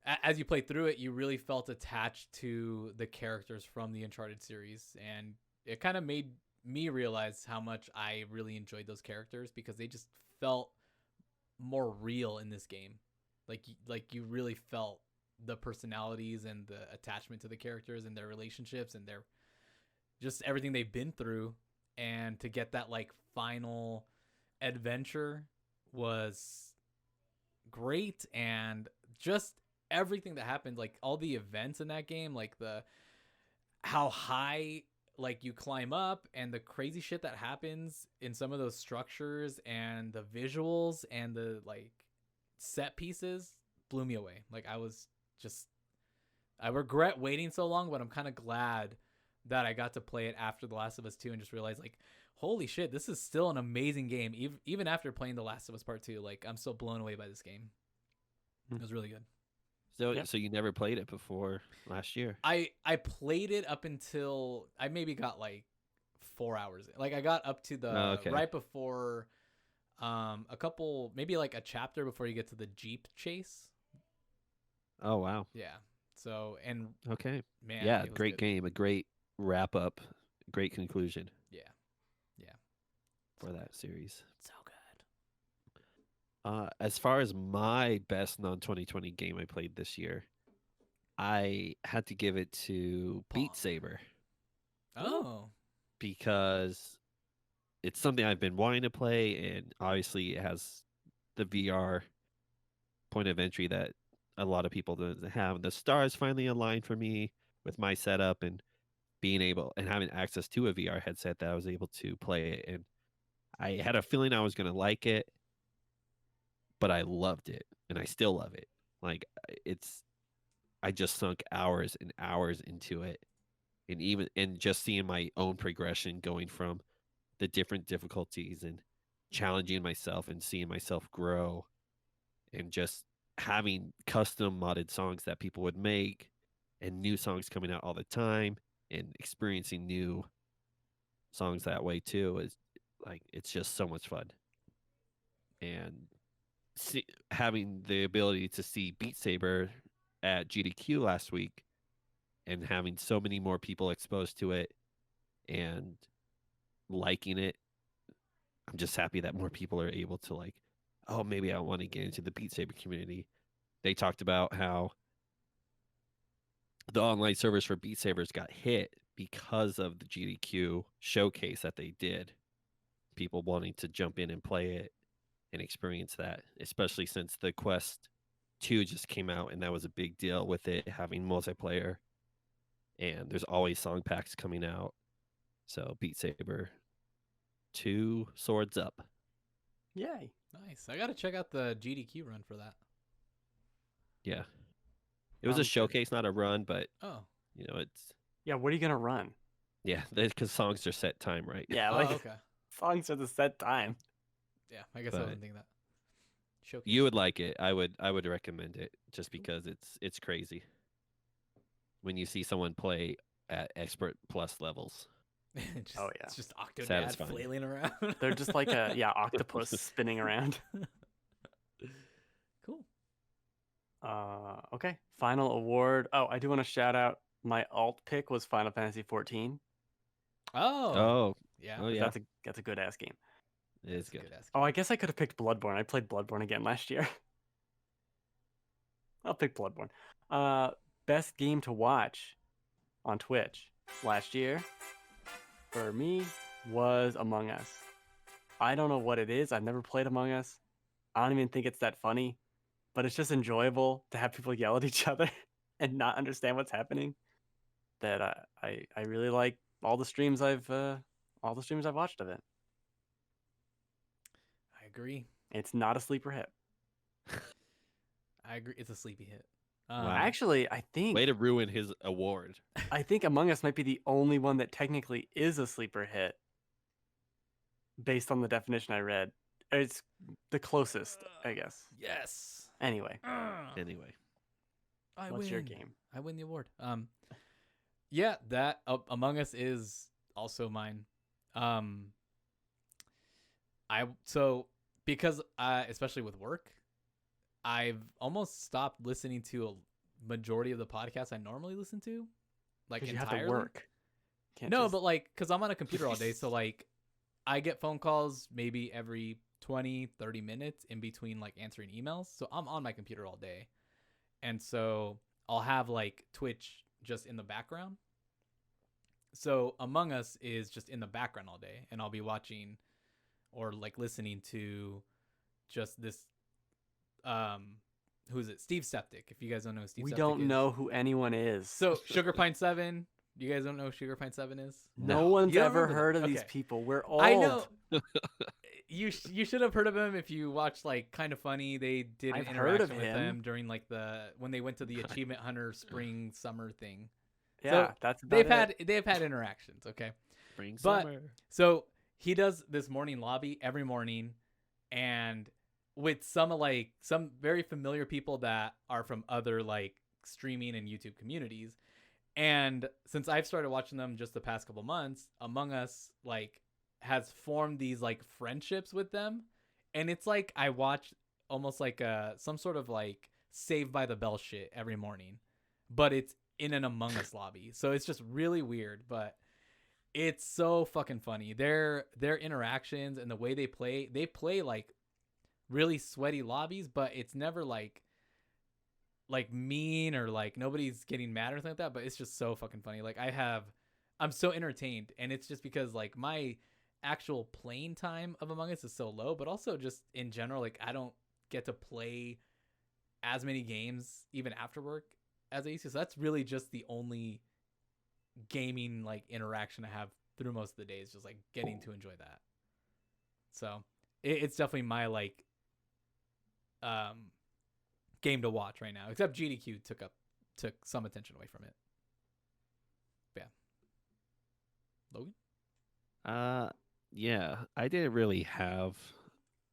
as you played through it, you really felt attached to the characters from the Uncharted series, and it kind of made me realize how much I really enjoyed those characters because they just felt more real in this game. Like you really felt the personalities and the attachment to the characters and their relationships and their just everything they've been through. And to get that like final adventure was great, and just everything that happened, like all the events in that game, like how high like you climb up and the crazy shit that happens in some of those structures and the visuals and the like set pieces blew me away. Like I regret waiting so long, but I'm kind of glad that I got to play it after The Last of Us 2 and just realized like, holy shit, this is still an amazing game. Even after playing The Last of Us Part 2, like I'm still blown away by this game. It was really good. So, Yeah. so you never played it before last year? I played it up until I maybe got like 4 hours. Like I got up to the okay. right before a couple, maybe like a chapter before you get to the Jeep chase. Oh wow. Yeah. So, and Okay. man, Yeah, it was great good. game, a great wrap up, great conclusion Yeah. for that series. So good. As far as my best non-2020 game I played this year, I had to give it to Pong. Beat Saber Oh. because it's something I've been wanting to play, and obviously it has the VR point of entry that a lot of people to have. The stars finally aligned for me with my setup and being able and having access to a VR headset that I was able to play it. And I had a feeling I was going to like it, but I loved it and I still love it. Like I just sunk hours and hours into it. And just seeing my own progression going from the different difficulties and challenging myself and seeing myself grow and just having custom modded songs that people would make and new songs coming out all the time and experiencing new songs that way too is like it's just so much fun. And having the ability to see Beat Saber at GDQ last week and having so many more people exposed to it and liking it, I'm just happy that more people are able to like, oh, maybe I want to get into the Beat Saber community. They talked about how the online servers for Beat Sabers got hit because of the GDQ showcase that they did. People wanting to jump in and play it and experience that, especially since the Quest 2 just came out and that was a big deal with it having multiplayer. And there's always song packs coming out. So Beat Saber 2 swords up. Yay. Nice. I got to check out the GDQ run for that. Yeah. It was a showcase, not a run, but it's Yeah, what are you gonna run? yeah, because songs are set time, right? Yeah, Oh, like okay. songs are the set time. Yeah, I guess I But didn't think of that. Showcase. You would like it. I would recommend it just because it's crazy when you see someone play at expert plus levels. Oh, yeah. It's just Octodad Satisfying. flailing around. They're just like a octopus spinning around. Cool. Okay. Final award. Oh, I do want to shout out my alt pick was Final Fantasy 14. Oh. Yeah. Oh yeah. That's a good ass game. It is good. Oh, I guess I could have picked Bloodborne. I played Bloodborne again last year. I'll pick Bloodborne. Best game to watch on Twitch last year for me was Among Us. I don't know what it is. I've never played Among Us. I don't even think it's that funny, but it's just enjoyable to have people yell at each other and not understand what's happening. That I really like all the streams I've watched of it. I agree. It's not a sleeper hit. I agree. It's a sleepy hit. Wow. Actually, I think Way to ruin his award. I think Among Us might be the only one that technically is a sleeper hit based on the definition I read. It's the closest, I guess. Yes. Anyway, Anyway, what's your game? I win the award. Yeah, that Among Us is also mine. Because especially with work, I've almost stopped listening to a majority of the podcasts I normally listen to, like Because you entirely. have to work. But like, because I'm on a computer all day, so like, I get phone calls maybe every 20, 30 minutes in between like answering emails. So I'm on my computer all day. And so I'll have like Twitch just in the background. So Among Us is just in the background all day, and I'll be watching or like listening to just this who is it? Steve Septic. If you guys don't know who Steve We Septic don't is. know who anyone is. So Sugar Pine 7, you guys don't know who Sugar Pine 7 is? no one's You don't ever remember heard them. of these Okay. people. We're old. I know. You should have heard of him if you watched like Kind of Funny. They did an I've heard of interaction with him. them during like when they went to the Achievement Hunter spring summer thing. Yeah, So that's about they've had interactions, okay? bring But- summer. So he does this morning lobby every morning, and with some very familiar people that are from other like streaming and YouTube communities. And since I've started watching them just the past couple months, Among Us like has formed these like friendships with them, and it's like I watch almost like some sort of like Saved by the Bell shit every morning, but it's in an Among Us lobby. So it's just really weird, but it's so fucking funny. Their interactions and the way they play like really sweaty lobbies, but it's never like mean or like nobody's getting mad or something like that, but it's just so fucking funny. Like I'm so entertained, and it's just because like my actual playing time of Among Us is so low, but also just in general, like I don't get to play as many games even after work as I used to. So that's really just the only gaming like interaction I have through most of the days, just like getting to enjoy that. So it's definitely my like game to watch right now. Except GDQ took some attention away from it. But yeah. Logan? Yeah, I didn't really have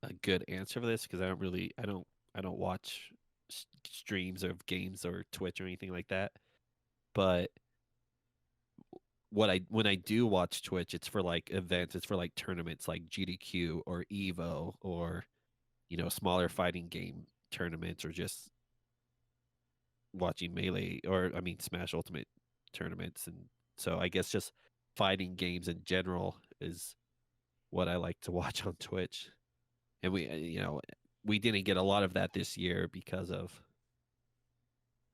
a good answer for this because I don't watch streams of games or Twitch or anything like that. But when I do watch Twitch, it's for like events, it's for like tournaments like GDQ or Evo or smaller fighting game tournaments or just watching Melee or I mean Smash Ultimate tournaments. And so I guess just fighting games in general is what I like to watch on Twitch. And we didn't get a lot of that this year because of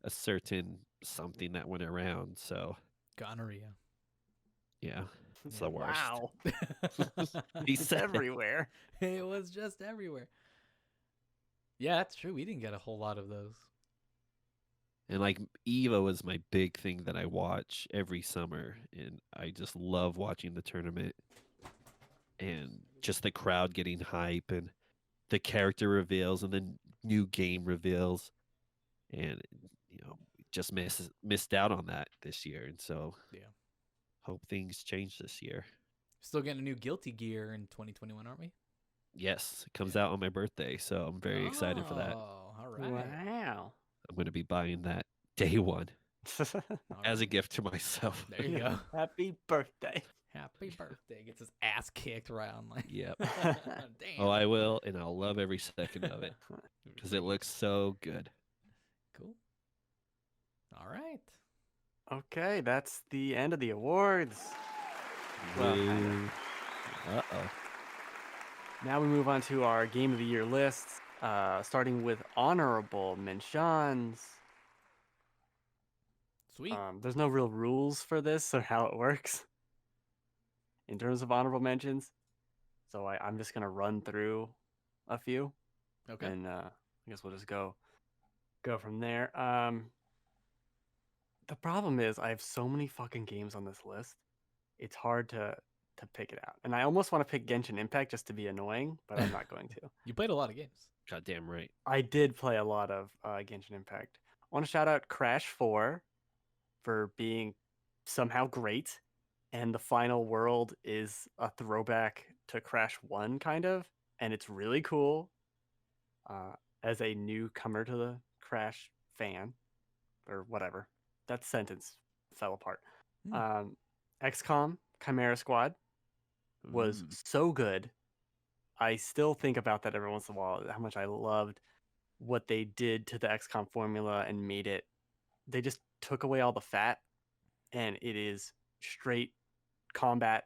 a certain something that went around. So Gonorrhea. yeah, it's the worst. Wow. He It's said everywhere. It was just everywhere. Yeah, that's true. We didn't get a whole lot of those. And like Evo is my big thing that I watch every summer, and I just love watching the tournament and just the crowd getting hype and the character reveals and then new game reveals, and just missed out on that this year, and so Yeah. hope things change this year. Still getting a new Guilty Gear in 2021, aren't we? Yes, it comes Yeah. out on my birthday, so I'm very excited for that. Oh, all right. Wow. I'm going to be buying that day one All as a right. gift to myself. There you go. Happy birthday. Happy birthday. Gets his ass kicked around. Like, Yep. damn. Oh, I will, and I'll love every second of it because it looks so good. Cool. All right. Okay, that's the end of the awards. Well, Boo. Uh-oh. Now we move on to our Game of the Year lists, starting with honorable mentions. Sweet. There's no real rules for this or how it works in terms of honorable mentions. So I'm just going to run through a few. Okay. And I guess we'll just go from there. The problem is I have so many fucking games on this list. It's hard to pick it out. And I almost want to pick Genshin Impact just to be annoying, but I'm not going to. You played a lot of games. Goddamn right. I did play a lot of Genshin Impact. I want to shout out Crash 4 for being somehow great. And the final world is a throwback to Crash 1, kind of. And it's really cool. As a newcomer to the Crash fan, or whatever. That sentence fell apart. XCOM Chimera Squad was so good. I still think about that every once in a while, how much I loved what they did to the XCOM formula and made it. They just took away all the fat, and it is straight combat,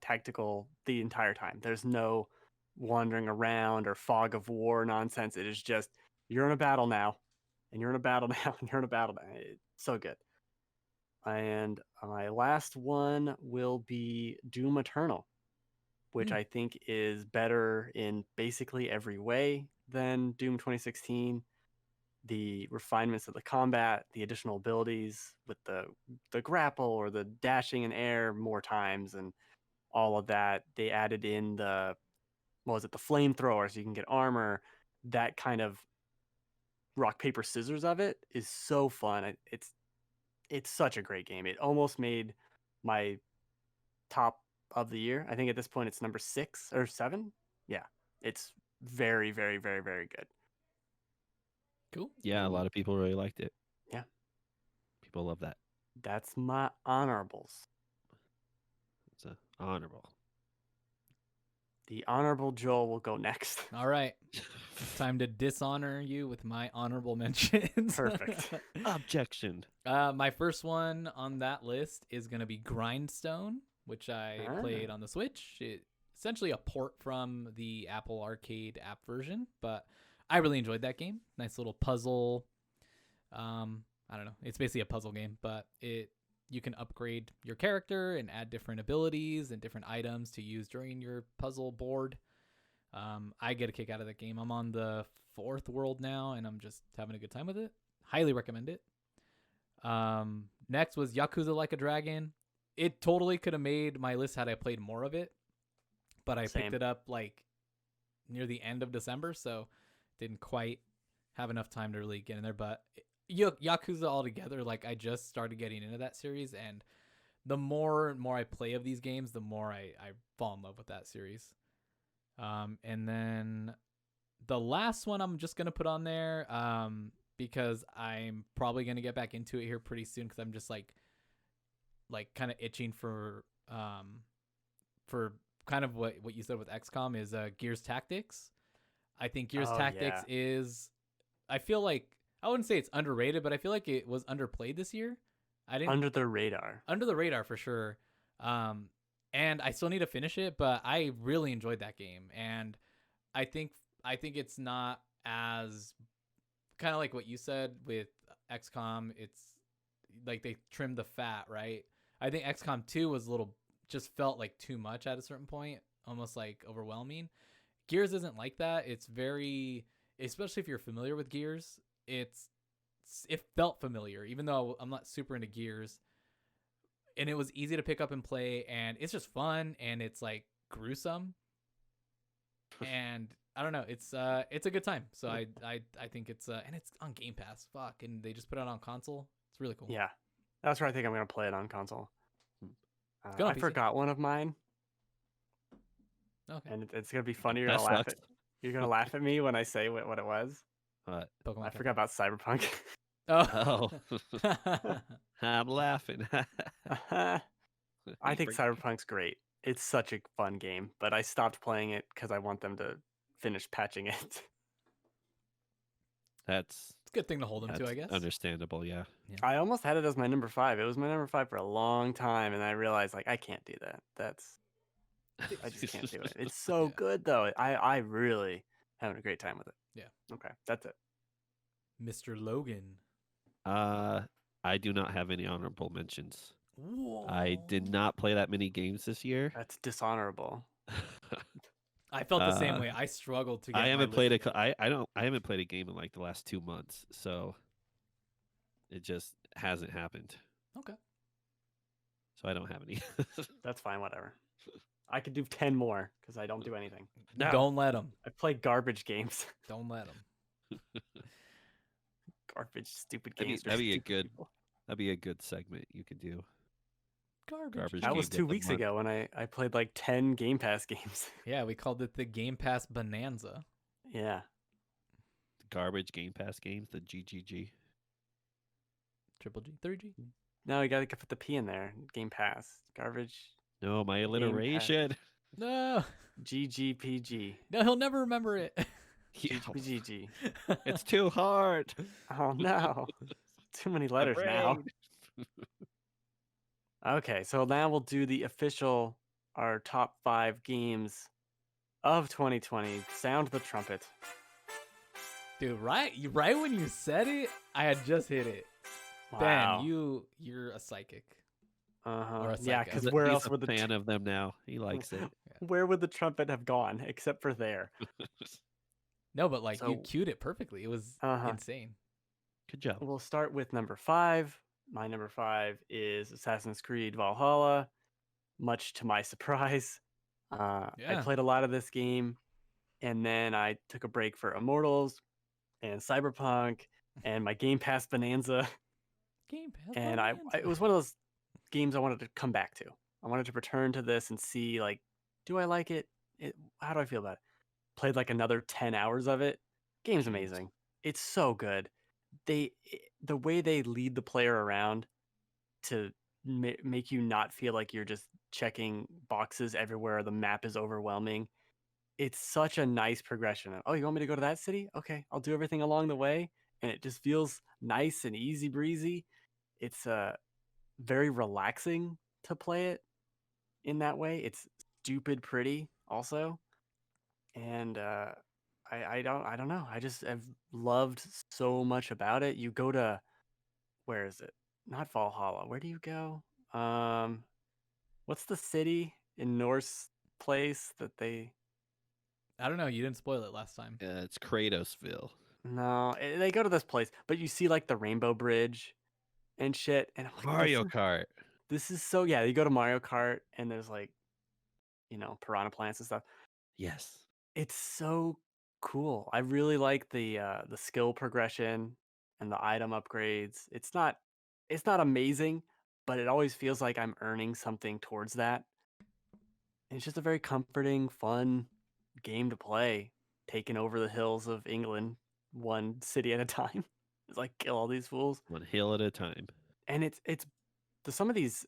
tactical the entire time. There's no wandering around or fog of war nonsense. It is just, you're in a battle now, and you're in a battle now, and you're in a battle now. It's so good. And my last one will be Doom Eternal, which I think is better in basically every way than Doom 2016. The refinements of the combat, the additional abilities with the grapple or the dashing in air more times and all of that. They added in the flamethrower so you can get armor. That kind of rock, paper, scissors of it is so fun. It's such a great game. It almost made my top of the year. I think at this point it's number 6 or 7. Yeah, it's very, very, very, very good. Cool. Yeah, a lot of people really liked it. Yeah. People love that. That's my honorables. It's honorable. The honorable Joel will go next. All right. Time to dishonor you with my honorable mentions. Perfect. Objection. My first one on that list is going to be Grindstone, which I played on the Switch. It's essentially a port from the Apple Arcade app version, but I really enjoyed that game. Nice little puzzle. I don't know. It's basically a puzzle game, but you can upgrade your character and add different abilities and different items to use during your puzzle board. I get a kick out of that game. I'm on the 4th world now, and I'm just having a good time with it. Highly recommend it. Next was Yakuza Like a Dragon. It totally could have made my list had I played more of it, but I picked it up like near the end of December, so didn't quite have enough time to really get in there. But Yakuza altogether, like I just started getting into that series, and the more and more I play of these games, the more I fall in love with that series. And then the last one I'm just gonna put on there, because I'm probably gonna get back into it here pretty soon, because I'm just like kind of itching for kind of what you said with XCOM is Gears Tactics. I think Gears Tactics is, I feel like, I wouldn't say it's underrated, but I feel like it was underplayed this year. Under the radar for sure. And I still need to finish it, but I really enjoyed that game, and I think it's not as kind of like what you said with XCOM. It's like they trimmed the fat, right? I think XCOM 2 was just felt like too much at a certain point, almost like overwhelming. Gears isn't like that. It's very, especially if you're familiar with Gears, it felt familiar, even though I'm not super into Gears. And it was easy to pick up and play, and it's just fun, and it's like gruesome. And I don't know, it's a good time. So I think it's and it's on Game Pass. Fuck, and they just put it on console. It's really cool. Yeah, that's where I think I'm gonna play it on console. On I PC. forgot one of mine. Okay. And it's gonna be funny. You're gonna laugh you're gonna laugh at me when I say what it was. What? I forgot about Cyberpunk. Oh. I'm laughing. I think Cyberpunk's great. It's such a fun game, but I stopped playing it because I want them to finish patching it. That's a good thing to hold them to, I guess. Understandable, yeah. I almost had it as my number 5. It was my number 5 for a long time, and I realized like I can't do that. I just can't do it. It's so good though. I really having a great time with it. Yeah. Okay, that's it. Mr. Logan. I do not have any honorable mentions. Whoa. I did not play that many games this year. That's dishonorable. I felt the same way. I struggled to get I haven't played I haven't played a game in like the last 2 months, so it just hasn't happened. Okay. So I don't have any. That's fine, whatever. I could do 10 more because I don't do anything. No. Don't let them. I play garbage games. Don't let them. Garbage, stupid games. That'd be a good segment you could do. Garbage that was 2 weeks ago when I played like 10 Game Pass games. Yeah, we called it the Game Pass Bonanza. Yeah. Garbage Game Pass games, the GGG. Triple G, 3G. No, you gotta put the P in there. Game Pass. Garbage. No, my alliteration. No. GGPG. No, he'll never remember it. GGPG. It's too hard. Oh no. Too many letters now. Okay, so now we'll do the official, our top 5 games of 2020. Sound the trumpet. Dude, right when you said it, I had just hit it. Wow. Ben, you're a psychic. Yeah, because where else would the fan of them now? He likes it. Where would the trumpet have gone except for there? No, but like you cued it perfectly. It was insane. Good job. We'll start with number 5. My number 5 is Assassin's Creed Valhalla. Much to my surprise, I played a lot of this game, and then I took a break for Immortals and Cyberpunk and my Game Pass Bonanza. And it was one of those games I wanted to come back to. I wanted to return to this and see, like, do I like it? How do I feel about it? Played like another 10 hours of it. Game's amazing. It's so good. The way they lead the player around to make you not feel like you're just checking boxes everywhere. The map is overwhelming. It's such a nice progression. Oh, you want me to go to that city? Okay, I'll do everything along the way. And it just feels nice and easy breezy. It's very relaxing to play it in that way. It's stupid pretty also. And I don't know. I just have loved so much about it. You go to, where is it? Not Valhalla. Where do you go? What's the city in Norse place that they? I don't know. You didn't spoil it last time. It's Kratosville. No, they go to this place, but you see like the Rainbow Bridge and shit, and I'm like, Mario Kart. This is so yeah. You go to Mario Kart, and there's like, piranha plants and stuff. Yes. It's so cool. I really like the skill progression and the item upgrades. It's not amazing, but it always feels like I'm earning something towards that. And it's just a very comforting, fun game to play, taking over the hills of England one city at a time. It's like kill all these fools. One hill at a time. And it's some of these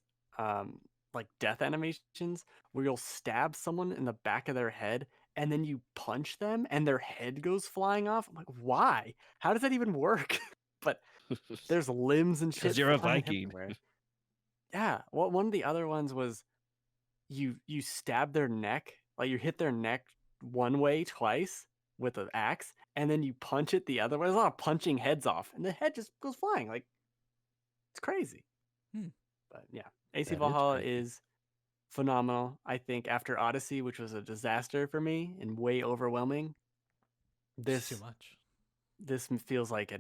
like death animations where you'll stab someone in the back of their head and then you punch them and their head goes flying off. I'm like, why? How does that even work? But there's limbs and shit. Because you're a flying Viking. everywhere. Yeah. Well, one of the other ones was you stab their neck, like you hit their neck one way twice with an axe, and then you punch it the other way. There's a lot of punching heads off, and the head just goes flying. Like, it's crazy. But yeah, AC Valhalla is phenomenal. I think after Odyssey, which was a disaster for me and way overwhelming, this too much. This feels like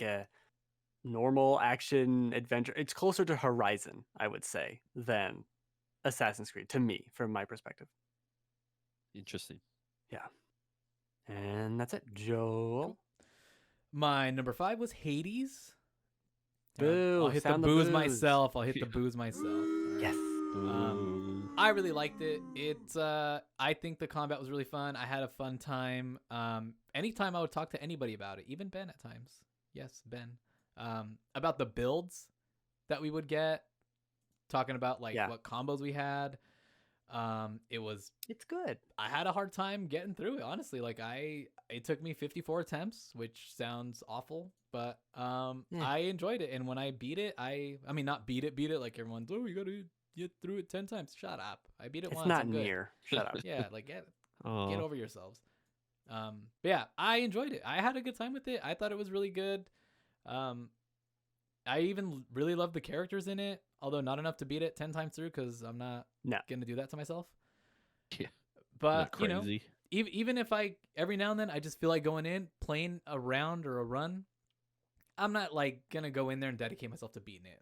a normal action adventure. It's closer to Horizon, I would say, than Assassin's Creed to me, from my perspective. Interesting. Yeah. And that's it. Joel. Cool. My number 5 was Hades. Boo. I'll hit the booze myself. I'll hit the booze myself. Yes. I really liked it. I think the combat was really fun. I had a fun time. Anytime I would talk to anybody about it, even Ben at times. Yes, Ben. About the builds that we would get, talking about what combos we had. It's good. I had a hard time getting through it, honestly. It took me 54 attempts, which sounds awful, but I enjoyed it. And when I beat it, I mean not beat it like everyone's, oh, you gotta get through it 10 times. Shut up. I beat it once. It's not I'm good. near. Shut up. Yeah, get over yourselves. But yeah, I enjoyed it. I had a good time with it. I thought it was really good. I even really loved the characters in it, although not enough to beat it 10 times through because I'm not going to do that to myself. Yeah. But, even if every now and then I just feel like going in, playing a round or a run, I'm not going to go in there and dedicate myself to beating it.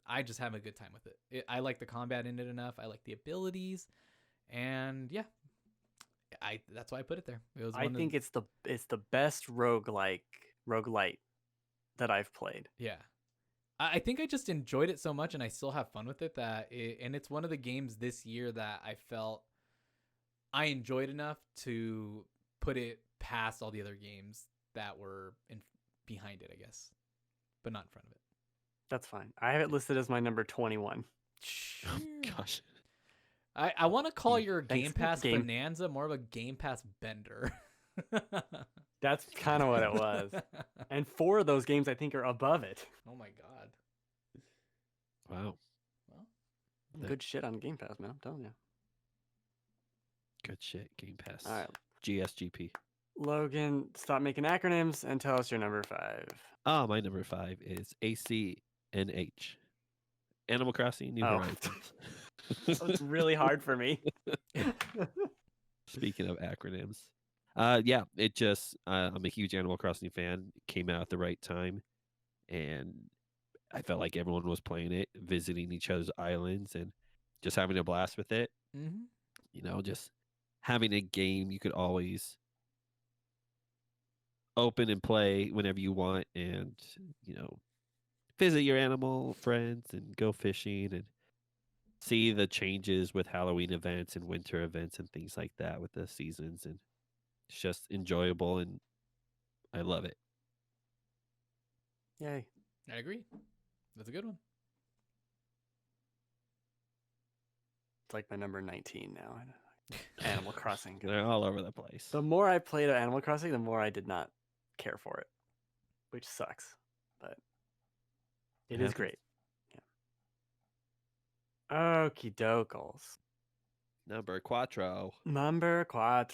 I just have a good time with it. I like the combat in it enough. I like the abilities. And yeah, that's why I put it there. I think it's the best roguelite that I've played. Yeah. I think I just enjoyed it so much and I still have fun with it and it's one of the games this year that I felt I enjoyed enough to put it past all the other games that were behind it, I guess, but not in front of it. That's fine. I have it listed as my number 21. Oh, gosh. I want to call your Game Pass Bonanza more of a Game Pass Bender. That's kind of what it was. And 4 of those games I think are above it. Oh my god. Wow. Well, good shit on Game Pass, man. I'm telling you. Good shit, Game Pass. All right. GSGP. Logan, stop making acronyms and tell us your number 5. My number 5 is ACNH. Animal Crossing New Horizons. It's really hard for me. Speaking of acronyms. It just, I'm a huge Animal Crossing fan. It came out at the right time. And I felt like everyone was playing it, visiting each other's islands and just having a blast with it. Mm-hmm. Just having a game you could always open and play whenever you want and, visit your animal friends and go fishing and see the changes with Halloween events and winter events and things like that with the seasons. And it's just enjoyable and I love it. Yay. I agree. That's a good one. It's like my number 19 now. Animal Crossing. They're all over the place. The more I played Animal Crossing, the more I did not care for it, which sucks, but it is great. Yeah. Okie dokes. Number 4. Number 4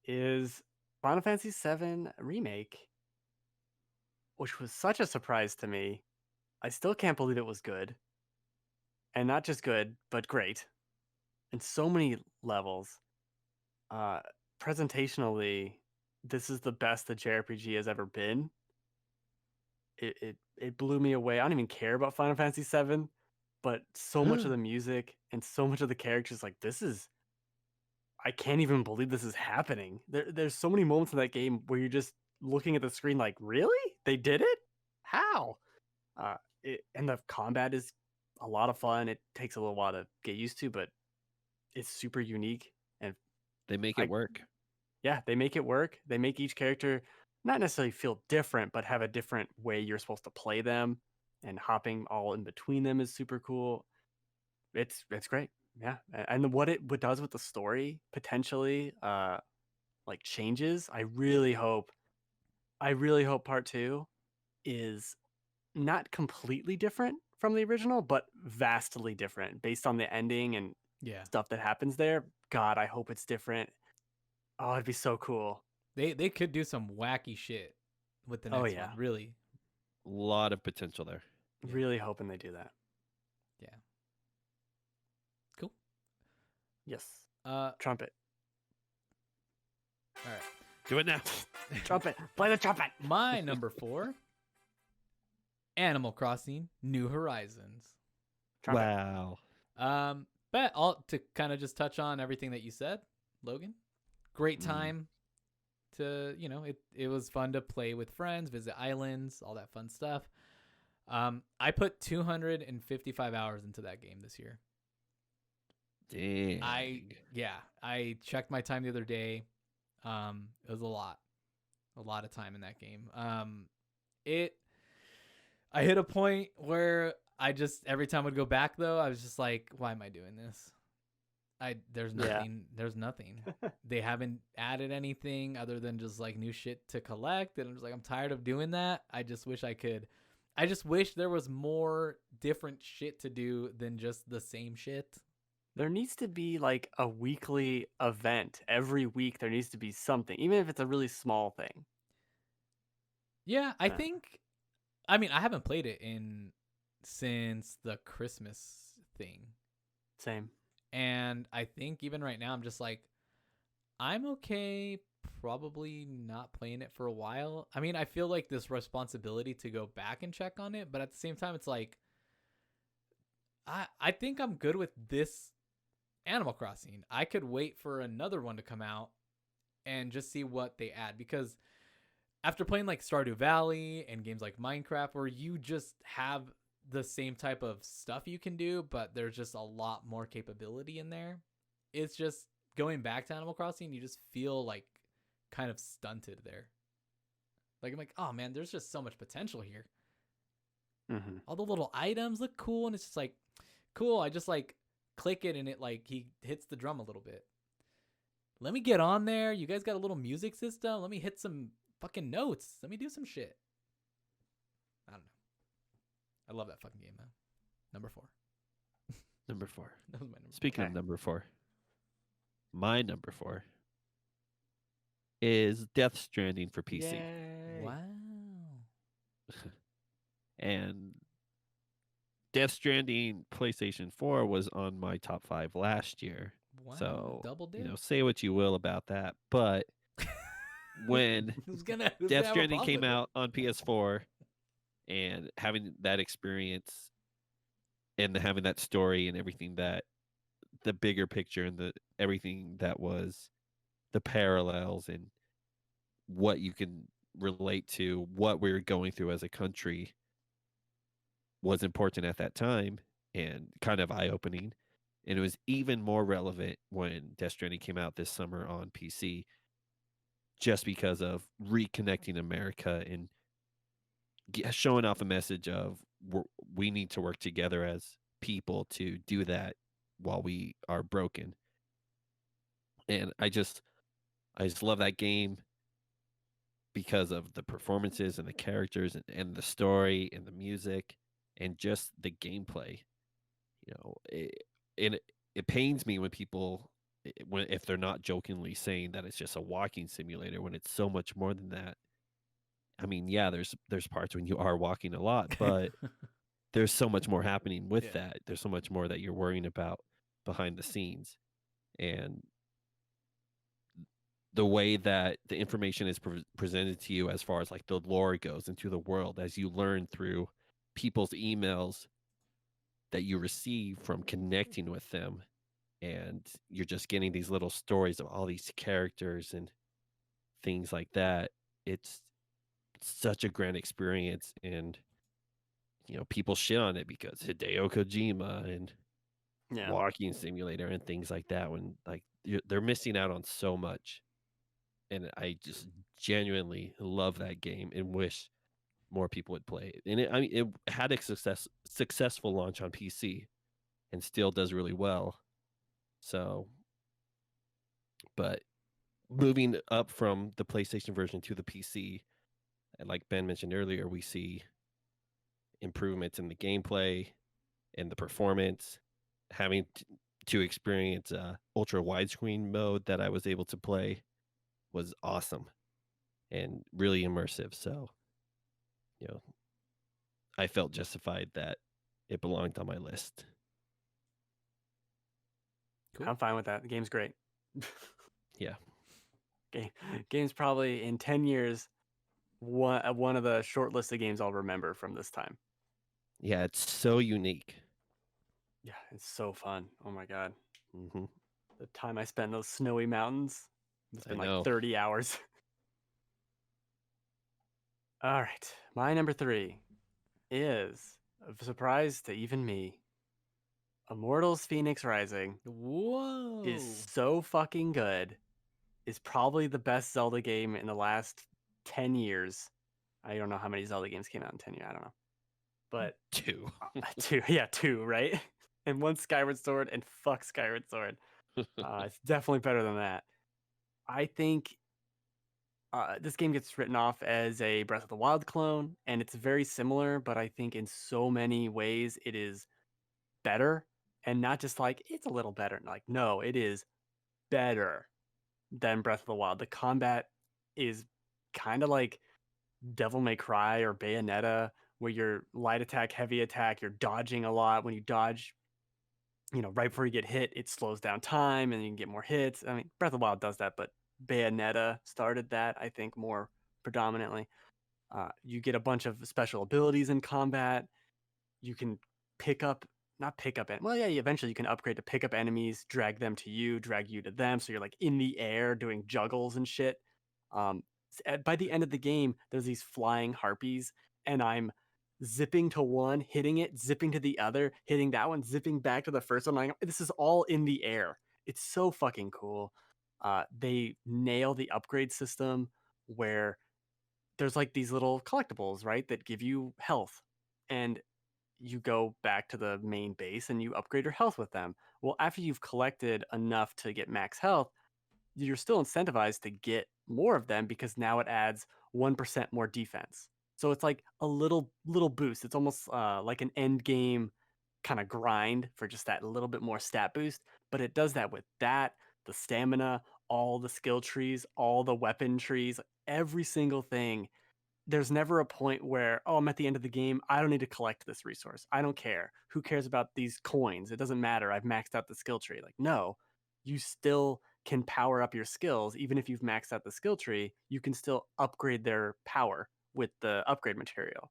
is Final Fantasy VII Remake, which was such a surprise to me. I still can't believe it was good. And not just good, but great. In so many levels. presentationally, this is the best the JRPG has ever been. It blew me away. I don't even care about Final Fantasy VII, but so much of the music and so much of the characters, like this is, I can't even believe this is happening. There's so many moments in that game where you're just looking at the screen like, really? They did it? How? And the combat is a lot of fun. It takes a little while to get used to, but it's super unique. And They make it work. yeah, they make it work. They make each character not necessarily feel different, but have a different way you're supposed to play them. And hopping all in between them is super cool. It's great. Yeah, and what it does with the story potentially, like changes. I really hope part two is not completely different from the original, but vastly different based on the ending and Yeah. stuff that happens there. God, I hope it's different. Oh, it'd be so cool. They could do some wacky shit with the next one. Really. A lot of potential there. Yeah. Really hoping they do that. Yeah. Cool. Yes. Trumpet. All right. Do it now. Trumpet. Play the trumpet. My number 4, Animal Crossing: New Horizons. Trumpet. Wow. But to kind of just touch on everything that you said, Logan. Great time to, it was fun to play with friends, visit islands, all that fun stuff. I put 255 hours into that game this year. Dang. I checked my time the other day. It was a lot of time in that game. I hit a point where I just, every time I'd go back though, I was just like, why am I doing this? There's nothing. They haven't added anything other than just like new shit to collect. And I'm just like, I'm tired of doing that. I just wish there was more different shit to do than just the same shit. There needs to be like a weekly event. Every week there needs to be something, even if it's a really small thing. Yeah, I haven't played it since the Christmas thing. Same. And I think even right now I'm just like, I'm okay probably not playing it for a while. I mean, I feel like this responsibility to go back and check on it, but at the same time it's like, I think I'm good with this Animal Crossing. I could wait for another one to come out and just see what they add, because after playing like Stardew Valley and games like Minecraft, where you just have the same type of stuff you can do, but there's just a lot more capability in there, it's just going back to Animal Crossing, you just feel like kind of stunted there. Like, I'm like, oh man, there's just so much potential here. Mm-hmm. All the little items look cool, and it's just like, cool, I just like click it and it like he hits the drum a little bit. Let me get on there. You guys got a little music system. Let me hit some fucking notes. Let me do some shit. I don't know. I love that fucking game, man. Number 4. Number 4. That was my number. Speaking of number 4, my number 4 is Death Stranding for PC. Yay. Wow. And Death Stranding PlayStation 4 was on my top 5 last year. Wow. So, double dip. Say what you will about that, but when Death Stranding came out on PS4 and having that experience and having that story and everything, that the bigger picture and everything that was the parallels and what you can relate to what we're going through as a country was important at that time and kind of eye-opening. And it was even more relevant when Death Stranding came out this summer on PC, just because of reconnecting America and showing off a message of we need to work together as people to do that while we are broken. And I just love that game because of the performances and the characters and the story and the music and just the gameplay. It pains me when people, if they're not jokingly saying that it's just a walking simulator, when it's so much more than that. I mean, yeah, there's parts when you are walking a lot, but there's so much more happening with that. There's so much more that you're worrying about behind the scenes. And the way that the information is presented to you as far as like the lore goes into the world, as you learn through people's emails that you receive from connecting with them, and you're just getting these little stories of all these characters and things like that. It's such a grand experience, and people shit on it because Hideo Kojima and Yeah. walking simulator and things like that, when like they're missing out on so much. And I just genuinely love that game and wish more people would play it. And it had a successful launch on PC and still does really well. So, but moving up from the PlayStation version to the PC, and like Ben mentioned earlier, we see improvements in the gameplay and the performance. Having to experience ultra widescreen mode that I was able to play was awesome and really immersive. So, I felt justified that it belonged on my list. Cool. I'm fine with that. The game's great. Yeah. Game's probably in 10 years one of the short list of games I'll remember from this time. Yeah, it's so unique. Yeah, it's so fun. Oh my god. Mm-hmm. The time I spent in those snowy mountains, it's been I know. like 30 hours. All right, my number 3 is a surprise to even me. Immortals Phoenix Rising Whoa. is so fucking good. Is probably the best Zelda game in the last 10 years. I don't know how many Zelda games came out in 10 years. I don't know. But 2. 2, yeah, 2, right? And 1 Skyward Sword, and fuck Skyward Sword. It's definitely better than that. I think this game gets written off as a Breath of the Wild clone, and it's very similar, but I think in so many ways it is better, and not just like it's a little better. Like, no, it is better than Breath of the Wild. The combat is kind of like Devil May Cry or Bayonetta, where you're light attack, heavy attack, you're dodging a lot. When you dodge, right before you get hit, it slows down time and you can get more hits. I mean, Breath of the Wild does that, but Bayonetta started that, I think, more predominantly. You get a bunch of special abilities in combat. You can eventually you can upgrade to pick up enemies, drag them to you, drag you to them. So you're like in the air doing juggles and shit. By the end of the game, there's these flying harpies, and I'm zipping to one, hitting it, zipping to the other, hitting that one, zipping back to the first one. Like, this is all in the air. It's so fucking cool. They nail the upgrade system where there's like these little collectibles, right, that give you health. And you go back to the main base and you upgrade your health with them. Well, after you've collected enough to get max health, you're still incentivized to get more of them because now it adds 1% more defense. So it's like a little boost. It's almost like an end game kind of grind for just that little bit more stat boost. But it does that with that, the stamina, all the skill trees, all the weapon trees, every single thing. There's never a point where, oh, I'm at the end of the game. I don't need to collect this resource. I don't care. Who cares about these coins? It doesn't matter. I've maxed out the skill tree. Like, no, you still can power up your skills. Even if you've maxed out the skill tree, you can still upgrade their power with the upgrade material.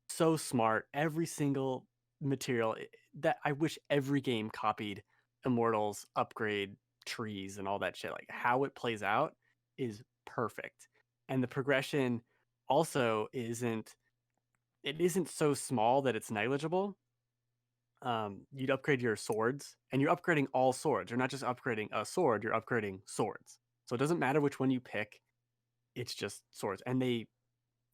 So smart. Every single material that I wish every game copied Immortals upgrade trees and all that shit. Like, how it plays out is perfect. And the progression also isn't so small that it's negligible. You'd upgrade your swords, and you're upgrading all swords. You're not just upgrading a sword, you're upgrading swords. So it doesn't matter which one you pick, it's just swords. And it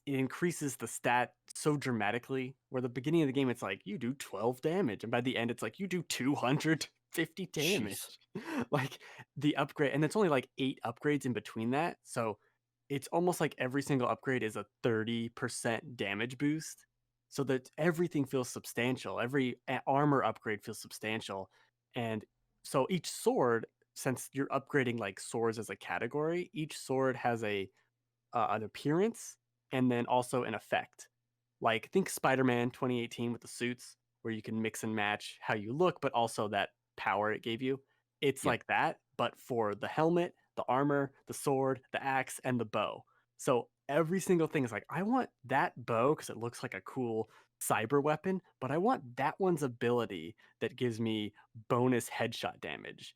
increases the stat so dramatically, where the beginning of the game it's like you do 12 damage, and by the end it's like you do 250 damage. Like, the upgrade, and it's only like 8 upgrades in between that. So it's almost like every single upgrade is a 30% damage boost, so that everything feels substantial. Every armor upgrade feels substantial. And so each sword, since you're upgrading like swords as a category, each sword has an appearance and then also an effect. Like, think Spider-Man 2018 with the suits, where you can mix and match how you look, but also that power it gave you. It's like that, but for the helmet, the armor, the sword, the axe, and the bow. So every single thing is like, I want that bow because it looks like a cool cyber weapon, but I want that one's ability that gives me bonus headshot damage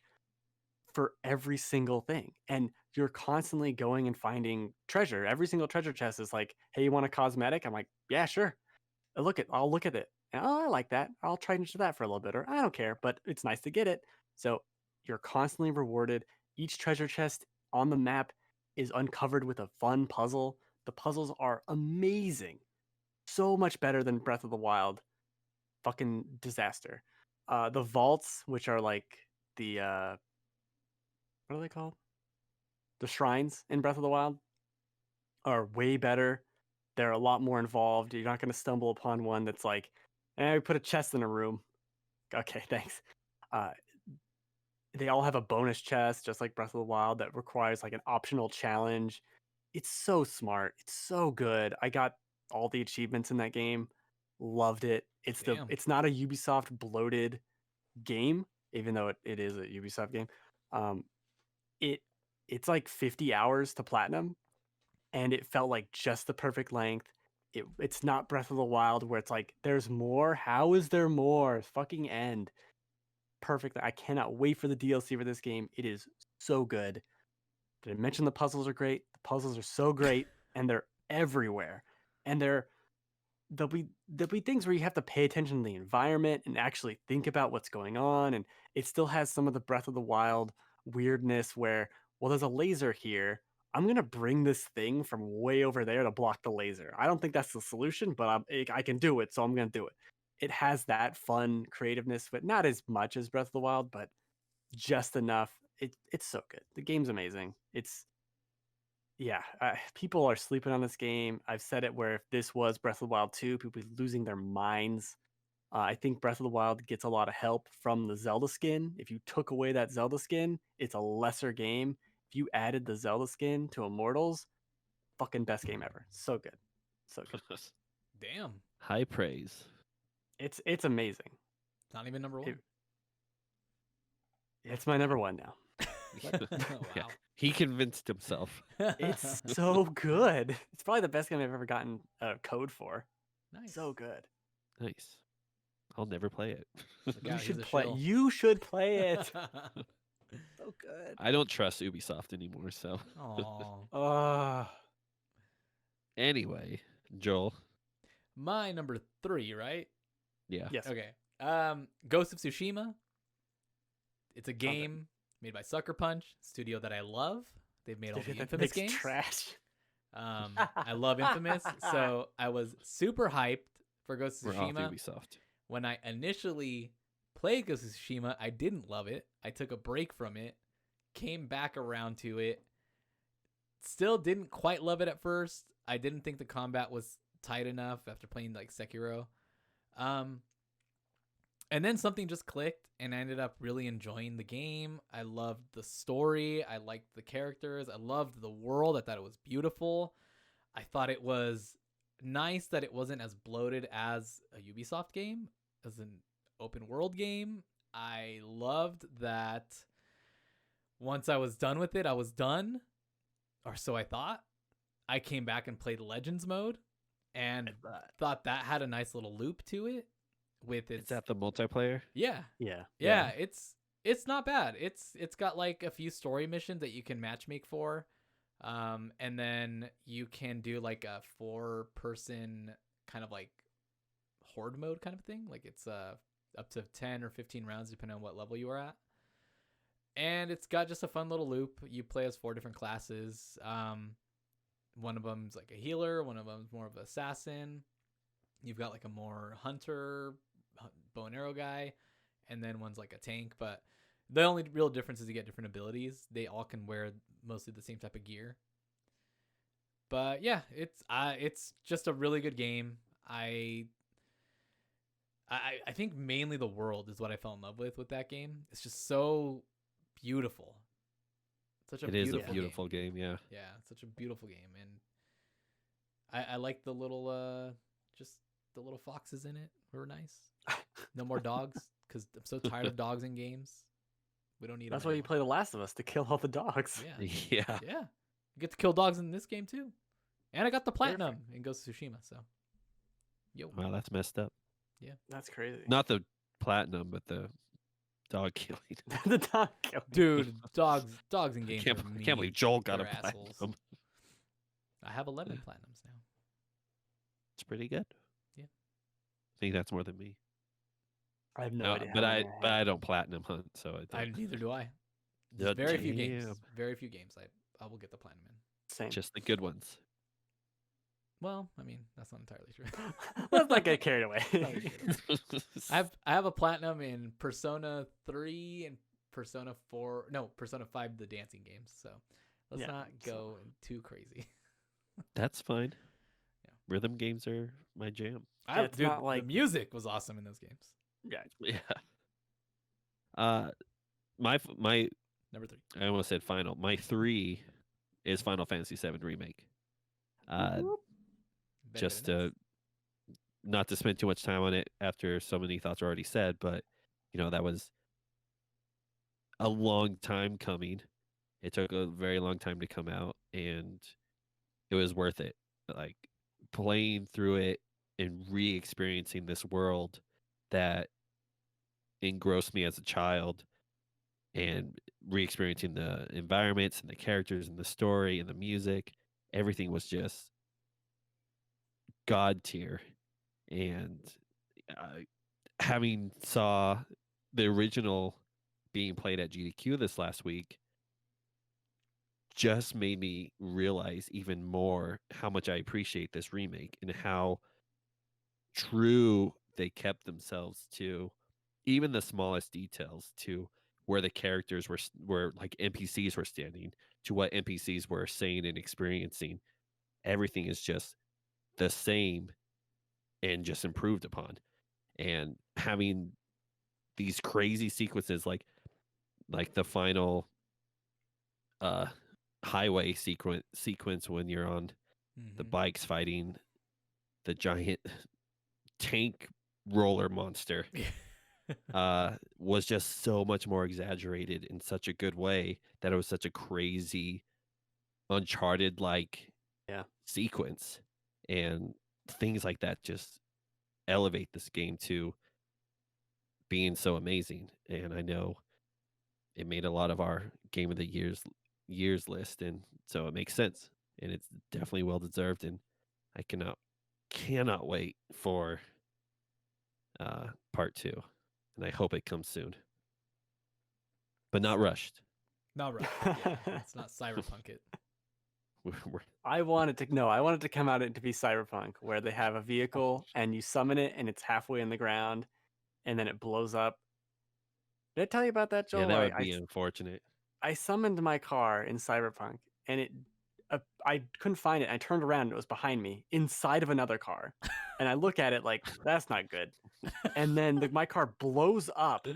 for every single thing. And you're constantly going and finding treasure. Every single treasure chest is like, hey, you want a cosmetic? I'm like, yeah, sure. I'll look at it. And, oh, I like that. I'll try into that for a little bit, or I don't care, but it's nice to get it. So you're constantly rewarded. Each treasure chest on the map is uncovered with a fun puzzle. The puzzles are amazing. So much better than Breath of the Wild. Fucking disaster. The vaults, which are like the what are they called? The shrines in Breath of the Wild are way better. They're a lot more involved. You're not going to stumble upon one that's like, we put a chest in a room. Okay, thanks. Uh, they all have a bonus chest, just like Breath of the Wild, that requires like an optional challenge. It's so smart. It's so good. I got all the achievements in that game. Loved it. Damn. It's not a Ubisoft bloated game, even though it is a Ubisoft game. Um, it's like 50 hours to platinum, and it felt like just the perfect length. It's not Breath of the Wild where it's like there's more. How is there more? Fucking end. Perfect. I cannot wait for the DLC for this game. It is so good. Did I mention the puzzles are great? The puzzles are so great, and they're everywhere. And there'll be things where you have to pay attention to the environment and actually think about what's going on. And it still has some of the Breath of the Wild weirdness where, well, there's a laser here. I'm gonna bring this thing from way over there to block the laser. I don't think that's the solution, but I can do it, so I'm gonna do it. It has that fun creativeness, but not as much as Breath of the Wild, but just enough. It's so good. The game's amazing. Yeah, people are sleeping on this game. I've said it where if this was Breath of the Wild 2, people would be losing their minds. I think Breath of the Wild gets a lot of help from the Zelda skin. If you took away that Zelda skin, it's a lesser game. If you added the Zelda skin to Immortals, fucking best game ever. So good. So good. Damn. High praise. It's amazing. Not even number one. It's my number one now. Wow. He convinced himself. It's so good. It's probably the best game I've ever gotten a code for. Nice. So good. Nice. I'll never play it. Yeah, You he's should a play. shill. You should play it. So good. I don't trust Ubisoft anymore, so. Aw. Anyway, Joel. My number 3, right? Yeah. Yes. Okay. Ghost of Tsushima. It's a game made by Sucker Punch, studio that I love. They've made all the Infamous games. Trash. I love Infamous, so I was super hyped for Ghost of We're off Tsushima. Ubisoft. When I initially played Ghost of Tsushima, I didn't love it. I took a break from it, came back around to it. Still didn't quite love it at first. I didn't think the combat was tight enough after playing like Sekiro. And then something just clicked, and I ended up really enjoying the game. I loved the story. I liked the characters. I loved the world. I thought it was beautiful. I thought it was nice that it wasn't as bloated as a Ubisoft game, as an open world game. I loved that once I was done with it, I was done, or so I thought. I came back and played Legends mode, and thought that had a nice little loop to it. With its, Is that the multiplayer? Yeah, it's not bad. It's got like a few story missions that you can matchmake for, and then you can do like a 4-person kind of like horde mode kind of thing. Like it's up to 10 or 15 rounds depending on what level you are at, and it's got just a fun little loop. You play as 4 different classes. One of them's like a healer. One of them's more of an assassin. You've got like a more hunter, bow and arrow guy, and then one's like a tank. But the only real difference is you get different abilities. They all can wear mostly the same type of gear. But yeah, it's just a really good game. I think mainly the world is what I fell in love with that game. It's just so beautiful. It is a beautiful game, yeah. Yeah, it's such a beautiful game, and I like the little just the little foxes in it were nice. No more dogs, because I'm so tired of dogs in games. We don't need That's them why you anymore. play The Last of Us, to kill all the dogs. Yeah. Yeah. Yeah. You get to kill dogs in this game too. And I got the platinum in Ghost of Tsushima, so. Yo. Wow, that's messed up. That's crazy. Not the platinum, but the dog killing. The dog killing. Dude, dogs in I games can't, are I can't believe mean. Joel got a They're assholes. platinum. I have 11 platinums now. It's pretty good. Yeah. I think that's more than me. I have no idea. But how many but have. I don't platinum hunt, so Neither do I. Yeah, Very few games. damn. Very few games I will get the platinum in. Same. Just the good ones. Well, I mean, that's not entirely true. Let's not get carried away. I have a platinum in Persona 3 and Persona 4. No, Persona 5, the dancing games. So let's not go too crazy. That's fine. Yeah. Rhythm games are my jam. It's Dude, not like- the music was awesome in those games. Yeah. Yeah. My Number 3. I almost said final. My 3 is Final Fantasy VII Remake. Just not to spend too much time on it after so many thoughts are already said, but that was a long time coming. It took a very long time to come out, and it was worth it. Like playing through it and re-experiencing this world that engrossed me as a child, and re-experiencing the environments and the characters and the story and the music. Everything was just god tier. And having saw the original being played at GDQ this last week just made me realize even more how much I appreciate this remake and how true they kept themselves to even the smallest details, to where the characters were like NPCs were standing, to what NPCs were saying and experiencing. Everything is just the same and just improved upon. And having these crazy sequences like the final highway sequence when you're on the bikes fighting the giant tank roller monster was just so much more exaggerated in such a good way that it was such a crazy Uncharted like sequence. And things like that just elevate this game to being so amazing. And I know it made a lot of our game of the years list, and so it makes sense, and it's definitely well deserved. And I cannot wait for part 2, and I hope it comes soon, but not rushed. Not right. Yeah, it's not cyberpunk it. I wanted to come out to be Cyberpunk, where they have a vehicle and you summon it and it's halfway in the ground and then it blows up. Did I tell you about that, Joel? Yeah, that would be unfortunate. I summoned my car in Cyberpunk and I couldn't find it. I turned around and it was behind me inside of another car. And I look at it like, that's not good. And then my car blows up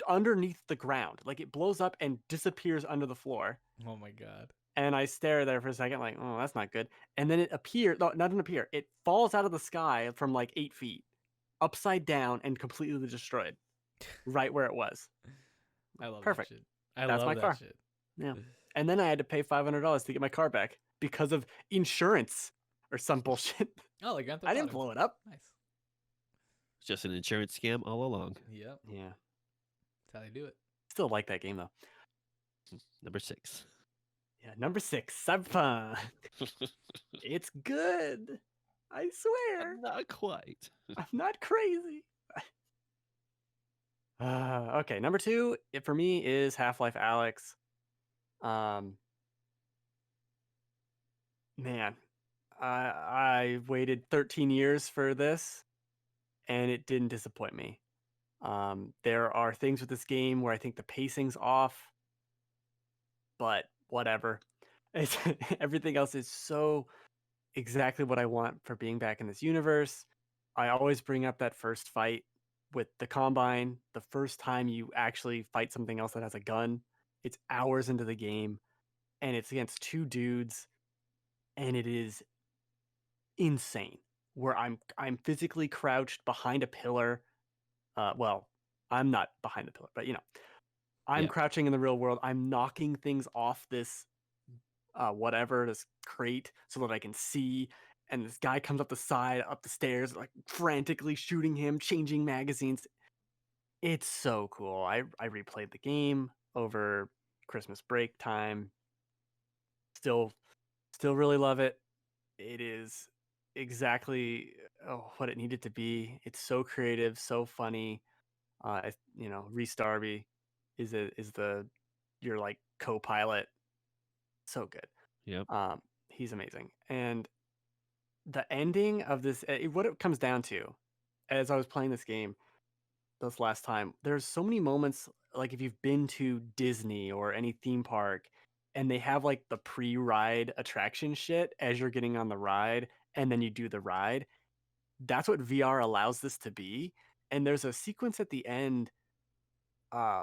underneath the ground. Like it blows up and disappears under the floor. Oh my god. And I stare there for a second like, oh, that's not good. And then it appears, no, not appear. It falls out of the sky from like 8 feet, upside down and completely destroyed right where it was. I love Perfect. that shit. I That's love my that car. shit. Yeah. And then I had to pay $500 to get my car back because of insurance or some bullshit. Oh, like Grand Theft I didn't Auto. blow it up. Nice. It's just an insurance scam all along. Yep. Yeah. That's how they do it. Still like that game though. Number 6. Yeah. Number 6, Cyberpunk. It's good. I swear. Not quite. I'm not crazy. Okay, number 2 for me is Half-Life Alyx. Man, I waited 13 years for this, and it didn't disappoint me. There are things with this game where I think the pacing's off, but whatever. Everything else is so exactly what I want for being back in this universe. I always bring up that first fight with the Combine, the first time you actually fight something else that has a gun. It's hours into the game, and it's against 2 dudes, and it is insane. Where I'm physically crouched behind a pillar. Well, I'm not behind the pillar, but I'm Yeah. crouching in the real world. I'm knocking things off this this crate so that I can see. And this guy comes up the side, up the stairs, like frantically shooting him, changing magazines. It's so cool. I replayed the game over Christmas break time. Still really love it. It is exactly what it needed to be. It's so creative, so funny. Reese Darby is the your like co-pilot. So good. Yep. He's amazing. And the ending of this, what it comes down to, as I was playing this game this last time, there's so many moments, like if you've been to Disney or any theme park, and they have like the pre-ride attraction shit as you're getting on the ride, and then you do the ride. That's what VR allows this to be. And there's a sequence at the end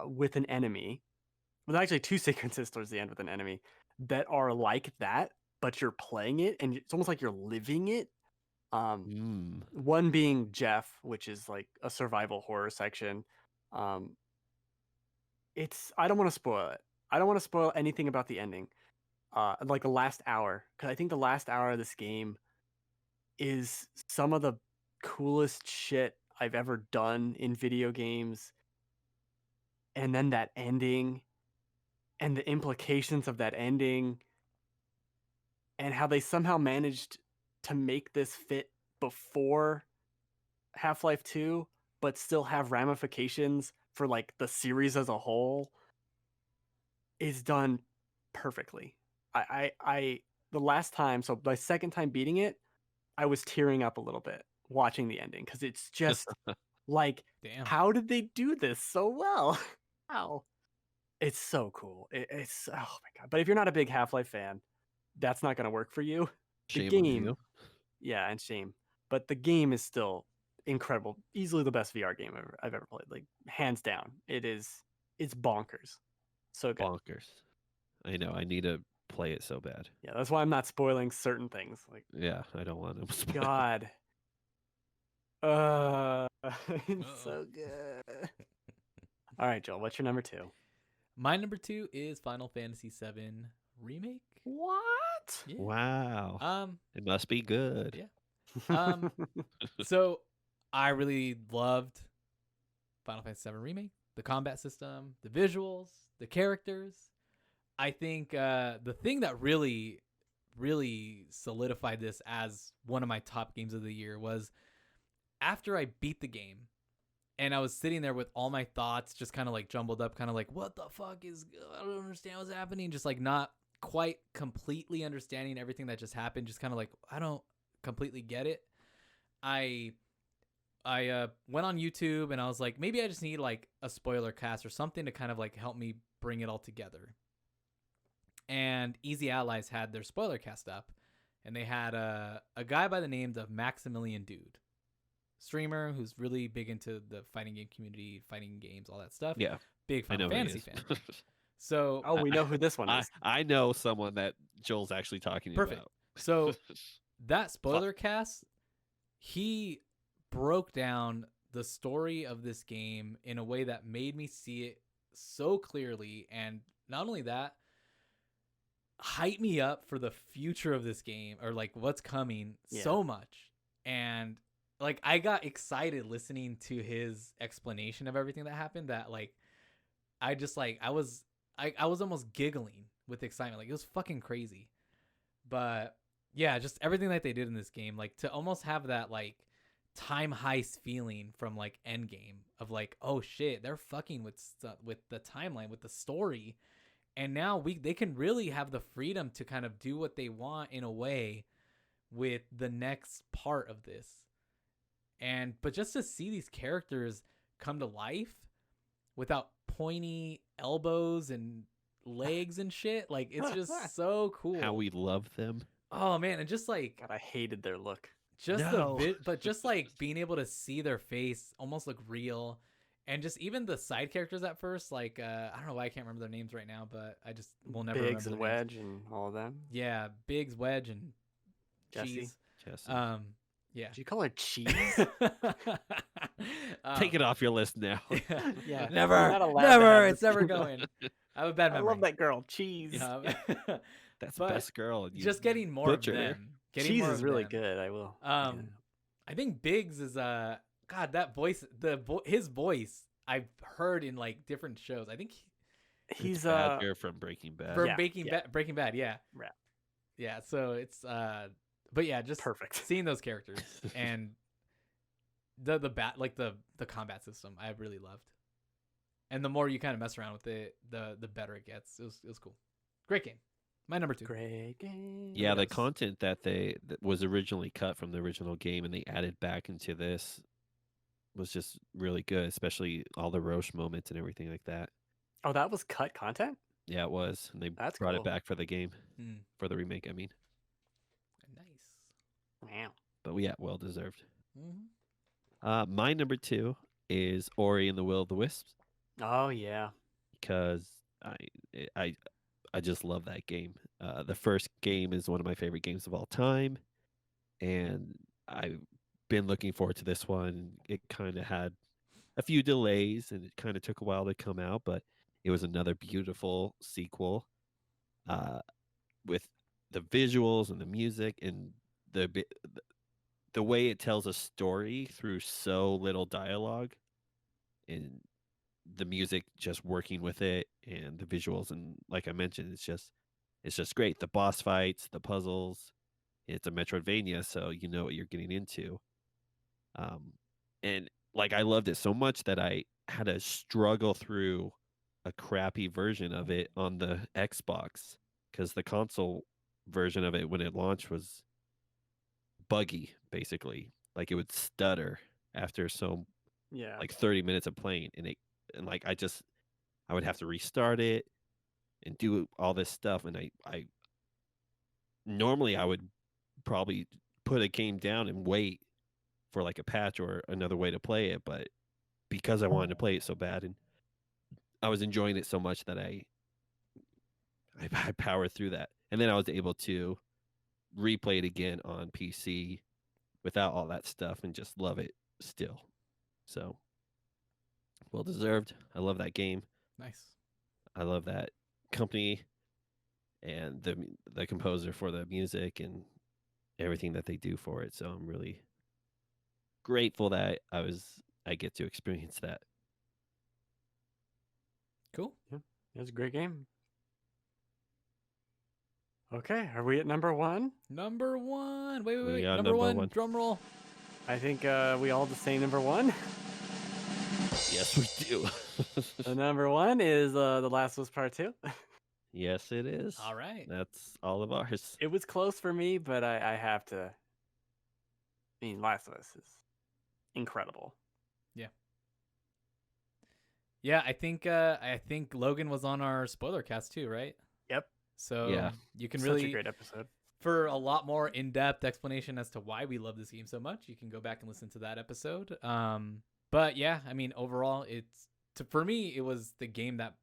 with an enemy. Well, actually, two sequences towards the end with an enemy that are like that, but you're playing it, and it's almost like you're living it. One being Jeff, which is like a survival horror section. I don't want to spoil it. I don't want to spoil anything about the ending. Like the last hour, because I think the last hour of this game is some of the coolest shit I've ever done in video games. And then that ending and the implications of that ending and how they somehow managed to make this fit before Half-Life 2 but still have ramifications for like the series as a whole is done perfectly. I the last time, so my second time beating it, I was tearing up a little bit watching the ending because it's just like, Damn. how did they do this so well? How? It's so cool. It's oh my god. But if you're not a big Half-Life fan, that's not going to work for you. The Shame on game, you. yeah, and shame. But the game is still incredible. Easily the best VR game I've ever played. Like hands down. It's bonkers. So good. Bonkers. I know. I need to play it so bad. Yeah, that's why I'm not spoiling certain things. Like, Yeah, I don't want to spoil. God. It's so good. All right, Joel, what's your number 2? My number 2 is Final Fantasy VII Remake. What? Yeah. Wow. It must be good. Yeah. So I really loved Final Fantasy VII Remake, the combat system, the visuals, the characters. I think the thing that really, really solidified this as one of my top games of the year was after I beat the game and I was sitting there with all my thoughts just kind of like jumbled up, kind of like, what the fuck I don't understand what's happening. Just like not quite completely understanding everything that just happened. Just kind of like, I don't completely get it. I went on YouTube and I was like, maybe I just need like a spoiler cast or something to kind of like help me bring it all together. And Easy Allies had their spoiler cast up, and they had a guy by the name of Maximilian Dude, streamer who's really big into the fighting game community, fighting games, all that stuff. Yeah. Big Final Fantasy fan. So we know who this one is. I know someone that Joel's actually talking perfect. about. So that spoiler cast, he broke down the story of this game in a way that made me see it so clearly, and not only that, hype me up for the future of this game or like what's coming so much. And like I got excited listening to his explanation of everything that happened, that like I just like I was almost giggling with excitement. Like it was fucking crazy. But yeah, just everything that they did in this game, like to almost have that like time heist feeling from like Endgame of like, oh shit, they're fucking with the timeline, with the story. And now they can really have the freedom to kind of do what they want in a way with the next part of this. But just to see these characters come to life without pointy elbows and legs and shit, like it's just so cool. How we love them. Oh man, and just like God, I hated their look. Just but just like being able to see their face almost look real. And just even the side characters at first, like, I don't know why I can't remember their names right now, but I just will never remember Biggs and their names. Wedge and all of them. Yeah, Biggs, Wedge, and Jesse. Cheese. Jesse. Yeah. Did you call her cheese? Take it off your list now. Yeah. You're Never. not allowed to Never. have It's this never thing. going. I have a bad I memory. love that girl, cheese. Yeah. That's But best girl. and you just getting more of butcher her. them. Getting Cheese more is of really them. good. I will. I think Biggs is God, that voice, his voice I've heard in like different shows. I think He's Badger from Breaking Bad. from Yeah, Breaking Bad, yeah. Right. Yeah, so it's but yeah, just perfect. seeing those characters and the combat system I really loved. And the more you kind of mess around with it, the better it gets. It was cool. Great game. My number 2. Great game. Yeah, the Yes. content that was originally cut from the original game and they added back into this was just really good, especially all the Roche moments and everything like that. Oh, that was cut content? Yeah, it was. And they That's brought cool. it back for the game, Mm, for the remake, I mean. nice. Wow. But yeah, well deserved. Mm-hmm. My number 2 is Ori and the Will of the Wisps Oh yeah. because I just love that game. The first game is one of my favorite games of all time, and I've been looking forward to this one. It kind of had a few delays, and it kind of took a while to come out, but it was another beautiful sequel with the visuals and the music and the way it tells a story through so little dialogue, and the music just working with it, and the visuals, and like I mentioned, it's just great. The boss fights, the puzzles. It's a Metroidvania, so you know what you're getting into. And like I loved it so much that I had to struggle through a crappy version of it on the Xbox because the console version of it when it launched was buggy, basically. Like it would stutter after Yeah. like 30 minutes of playing, and like I would have to restart it and do all this stuff, and I normally I would probably put a game down and wait for like a patch or another way to play it, but because I wanted to play it so bad and I was enjoying it so much that I powered through that, and then I was able to replay it again on PC without all that stuff and just love it still. So well deserved. I love that game. Nice. I love that company and the composer for the music and everything that they do for it. So I'm really grateful that I get to experience that. Cool. It was a great game. Okay, are we at number 1? Number 1. Wait. We are Number number 1. one. Drum roll. I think we all just say number 1. Yes, we do. The number 1 is The Last of Us Part 2. Yes, it is. All right. That's all of ours. It was close for me, but I have to. I mean, Last of Us is incredible. Yeah, I think Logan was on our spoiler cast too, right? Yep. So Yeah. you can Such really a great episode. for a lot more in-depth explanation as to why we love this game so much, you can go back and listen to that episode. But yeah, I mean, overall, for me, it was the game that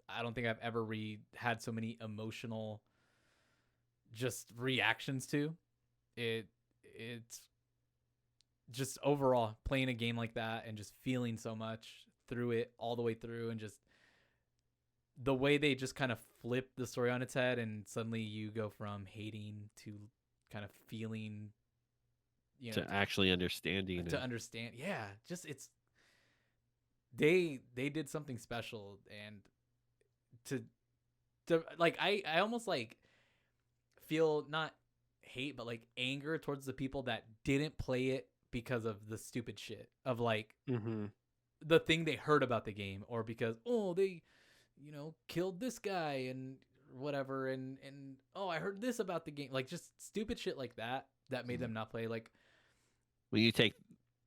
I don't think I've ever had so many emotional just reactions to. It's just overall playing a game like that and just feeling so much through it all the way through, and just the way they just kind of flip the story on its head, and suddenly you go from hating to kind of feeling, To actually understanding to it. understand. Yeah, just they did something special, and to like I almost like feel not hate but like anger towards the people that didn't play it because of the stupid shit of like Mm-hmm. the thing they heard about the game, or because they killed this guy and whatever, and I heard this about the game, like just stupid shit like that made them not play. Like When you take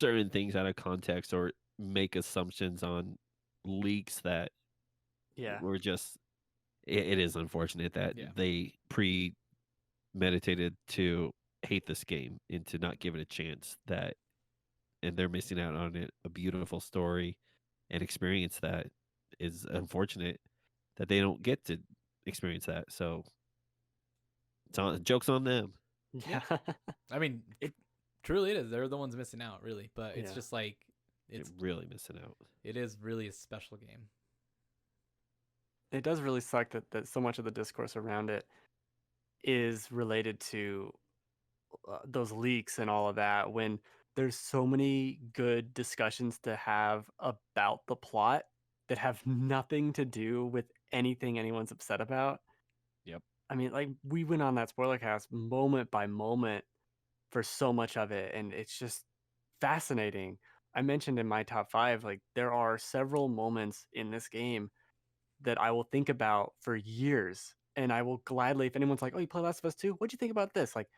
certain things out of context or make assumptions on leaks that Yeah. were just it is unfortunate that Yeah. they premeditated to hate this game and to not give it a chance, and they're missing out on it, a beautiful story and experience that is unfortunate that they don't get to experience that. So joke's on them. Yeah. I mean, Truly, it is. They're the ones missing out, really. But it's Yeah. just like You're it's really missing out. it is really a special game. It does really suck that so much of the discourse around it is related to those leaks and all of that, when there's so many good discussions to have about the plot that have nothing to do with anything anyone's upset about. Yep. I mean, like, we went on that spoiler cast moment by moment for so much of it, and it's just fascinating. I mentioned in my top 5, like, there are several moments in this game that I will think about for years, and I will gladly, if anyone's like, "Oh, you play Last of Us 2? What'd you think about this?" Like,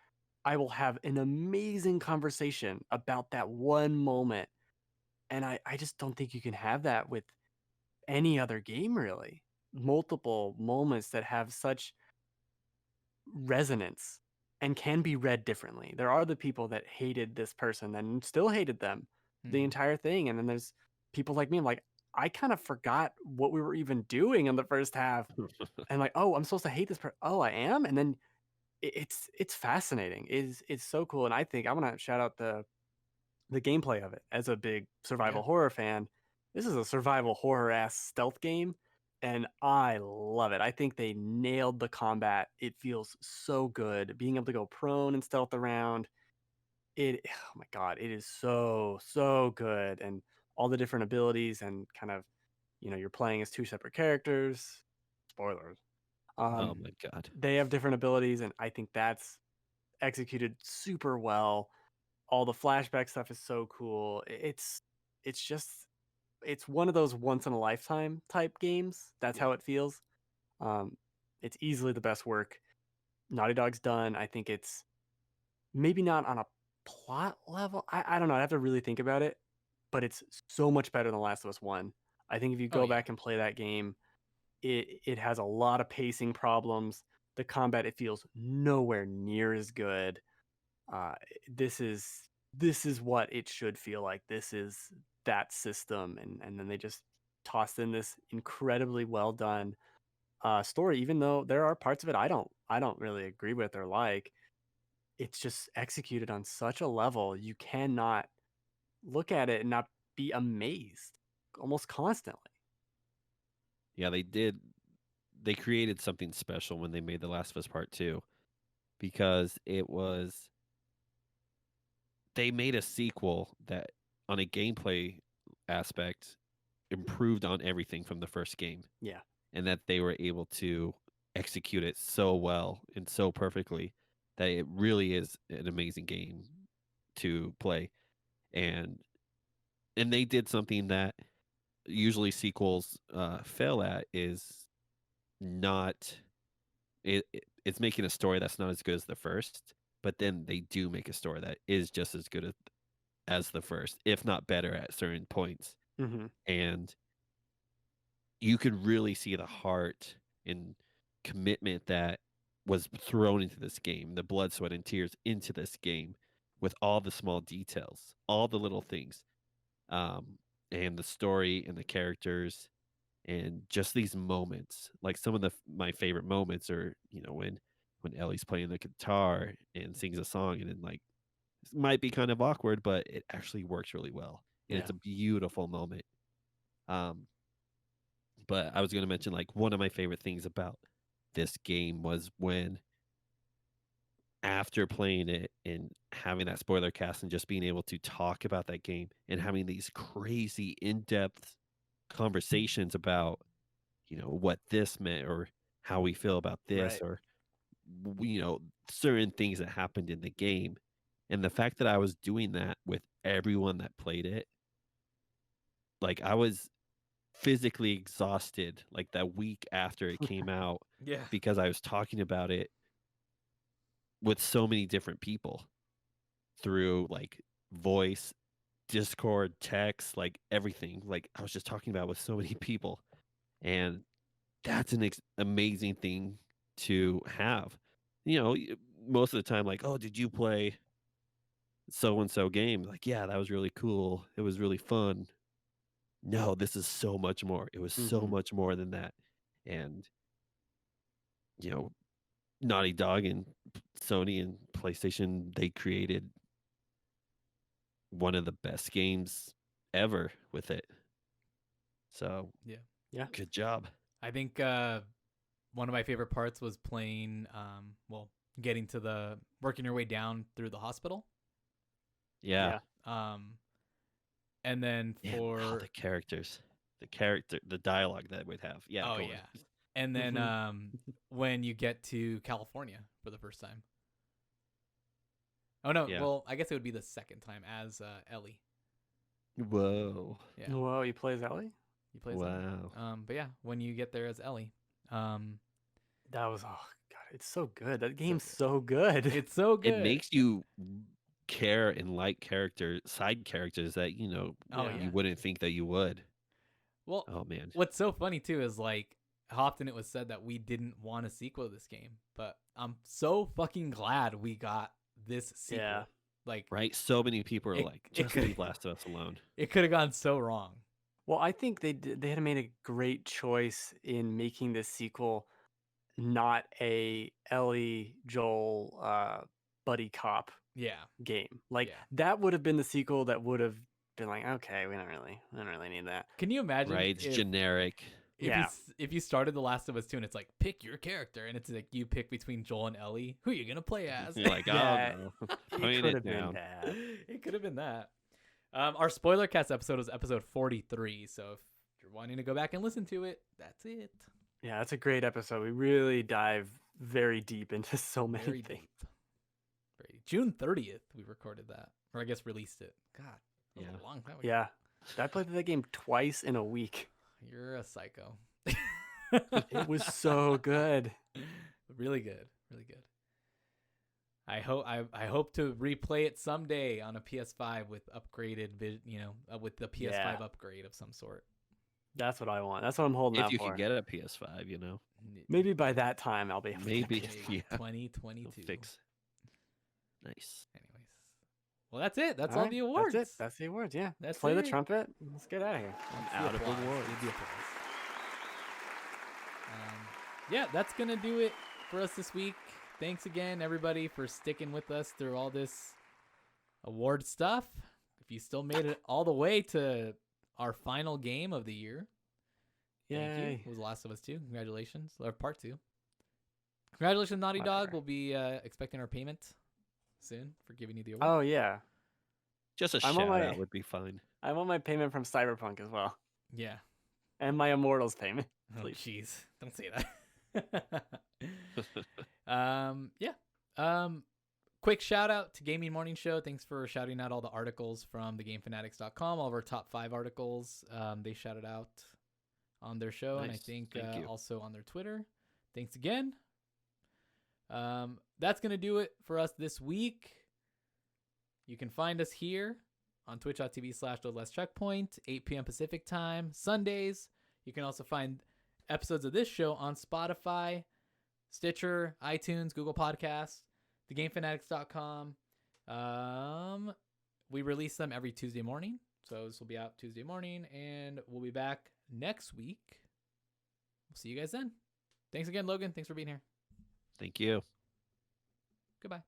I will have an amazing conversation about that one moment, and I just don't think you can have that with any other game, really. Multiple moments that have such resonance and can be read differently. There are the people that hated this person and still hated them the Hmm. entire thing, and then there's people like me. I'm like, I kind of forgot what we were even doing in the first half, and like, oh, I'm supposed to hate this person. Oh, I am, and then it's fascinating. It's so cool, and I think I want to shout out the gameplay of it. As a big survival Yeah. horror fan, this is a survival horror ass stealth game, and I love it. I think they nailed the combat. It feels so good. Being able to go prone and stealth around, oh my god, it is so good. And all the different abilities, and kind of, you're playing as two separate characters. Spoilers. Oh Um, my God. they have different abilities, and I think that's executed super well. All the flashback stuff is so cool. It's just, it's one of those once in a lifetime type games. That's Yeah. how it feels. Um, it's easily the best work Naughty Dog's done. I think it's maybe not on a plot level. I don't know. I have to really think about it, but it's so much better than Last of Us 1. I think if you Oh go yeah. back and play that game, it has a lot of pacing problems. The combat, it feels nowhere near as good. Uh, this is what it should feel like. This is that system, and then they just tossed in this incredibly well done story. Even though there are parts of it I don't really agree with or like, it's just executed on such a level you cannot look at it and not be amazed almost constantly. Yeah, they did. They created something special when they made The Last of Us Part 2 because they made a sequel that, on a gameplay aspect, improved on everything from the first game, Yeah. and that they were able to execute it so well and so perfectly that it really is an amazing game to play. And they did something that usually sequels fail at, is not it's making a story that's not as good as the first, but then they do make a story that is just as good as the first, if not better at certain points. Hmm. And you could really see the heart and commitment that was thrown into this game, the blood, sweat, and tears into this game, with all the small details, all the little things, um, and the story and the characters, and just these moments. Like, some of my favorite moments are, when Ellie's playing the guitar and sings a song, and then, like, it might be kind of awkward, but it actually works really well, and Yeah. it's a beautiful moment. Um, but I was going to mention, like, one of my favorite things about this game was when, after playing it and having that spoiler cast and just being able to talk about that game and having these crazy in-depth conversations about, what this meant, or how we feel about this, Right. or certain things that happened in the game. And the fact that I was doing that with everyone that played it, like, I was physically exhausted, like, that week after it came out, Yeah. because I was talking about it with so many different people through, like, voice, Discord, text, like, everything. Like, I was just talking about it with so many people. And that's an amazing thing to have. Most of the time, like, oh, did you play so and so game? Like, yeah, that was really cool. It was really fun. No, this is so much more. It was so Hmm. much more than that. And, you know, Naughty Dog and Sony and PlayStation, they created one of the best games ever with it. So Yeah. good job. I think one of my favorite parts was playing, getting to working your way down through the hospital. Yeah. And then Man, the characters, the dialogue that we'd have. Yeah. Oh go on. yeah. And then when you get to California for the first time. Oh no, Yeah. well, I guess it would be the second time as Ellie. Whoa. Yeah. Whoa, he plays Ellie? He plays Wow. Ellie. But yeah, when you get there as Ellie. That was, oh god, it's so good. That game's so good. It's so good. It makes you care and like side characters that Oh, you yeah. wouldn't think that you would. Well, Oh man. what's so funny too is like how often it was said that we didn't want a sequel to this game, but I'm so fucking glad we got this sequel. Yeah. Like, Right? So many people are It- like, it just could- leave Last of Us alone. it could have gone so wrong. Well, I think they had made a great choice in making this sequel not a Ellie Joel buddy cop Yeah. game. Like Yeah. that would have been the sequel that would have been like, okay, we don't really need that. Can you imagine? Right? It's if, generic. if Yeah. if you started The Last of Us 2 and it's like pick your character and it's like you pick between Joel and Ellie, who are you gonna play as? You're like, Yeah, oh no. It Putting could it have been down. that. It could have been that. Our spoiler cast episode was episode 43, so if you're wanting to go back and listen to it, that's it. Yeah, that's a great episode. We really dive very deep into so many Very things. deep. June 30th, we recorded that, or I guess released it. God, that was Yeah. a long time ago. Yeah. I played that game twice in a week. You're a psycho. It was so good. Really good, really good. I hope to replay it someday on a PS5 with upgraded, with the PS5 Yeah. upgrade of some sort. That's what I want. That's what I'm holding If out you for. could get a PS5, Maybe by that time I'll be able to Maybe. get it. Yeah. 2022. Fix. Nice. Anyways, well, that's it. That's all right, the awards. That's it. That's the awards. Yeah. That's Play the it. trumpet. Let's get out of here. That's out of applause. awards. Need the applause. Yeah, that's gonna do it for us this week. Thanks again, everybody, for sticking with us through all this award stuff. If you still made it all the way to our final game of the year, thank you. Yay. It was Last of Us 2. Congratulations, or Part 2. Congratulations, Naughty Dog. Whatever. We'll be expecting our payment soon for giving you the award. Oh yeah. Just a I'm shout on my- out would be fine. I want my payment from Cyberpunk as well. Yeah. And my Immortals payment. Oh, Please. jeez. Don't say that. Quick shout out to Gaming Morning Show. Thanks for shouting out all the articles from thegamefanatics.com, all of our top 5 articles. They shouted out on their show, and I Nice. think Thank you. also on their Twitter. Thanks again. That's going to do it for us this week. You can find us here on twitch.tv/checkpoint, 8 p.m. Pacific time, Sundays. You can also find episodes of this show on Spotify, Stitcher, iTunes, Google Podcasts, thegamefanatics.com. We release them every Tuesday morning. So this will be out Tuesday morning, and we'll be back next week. We'll see you guys then. Thanks again, Logan. Thanks for being here. Thank you. Goodbye.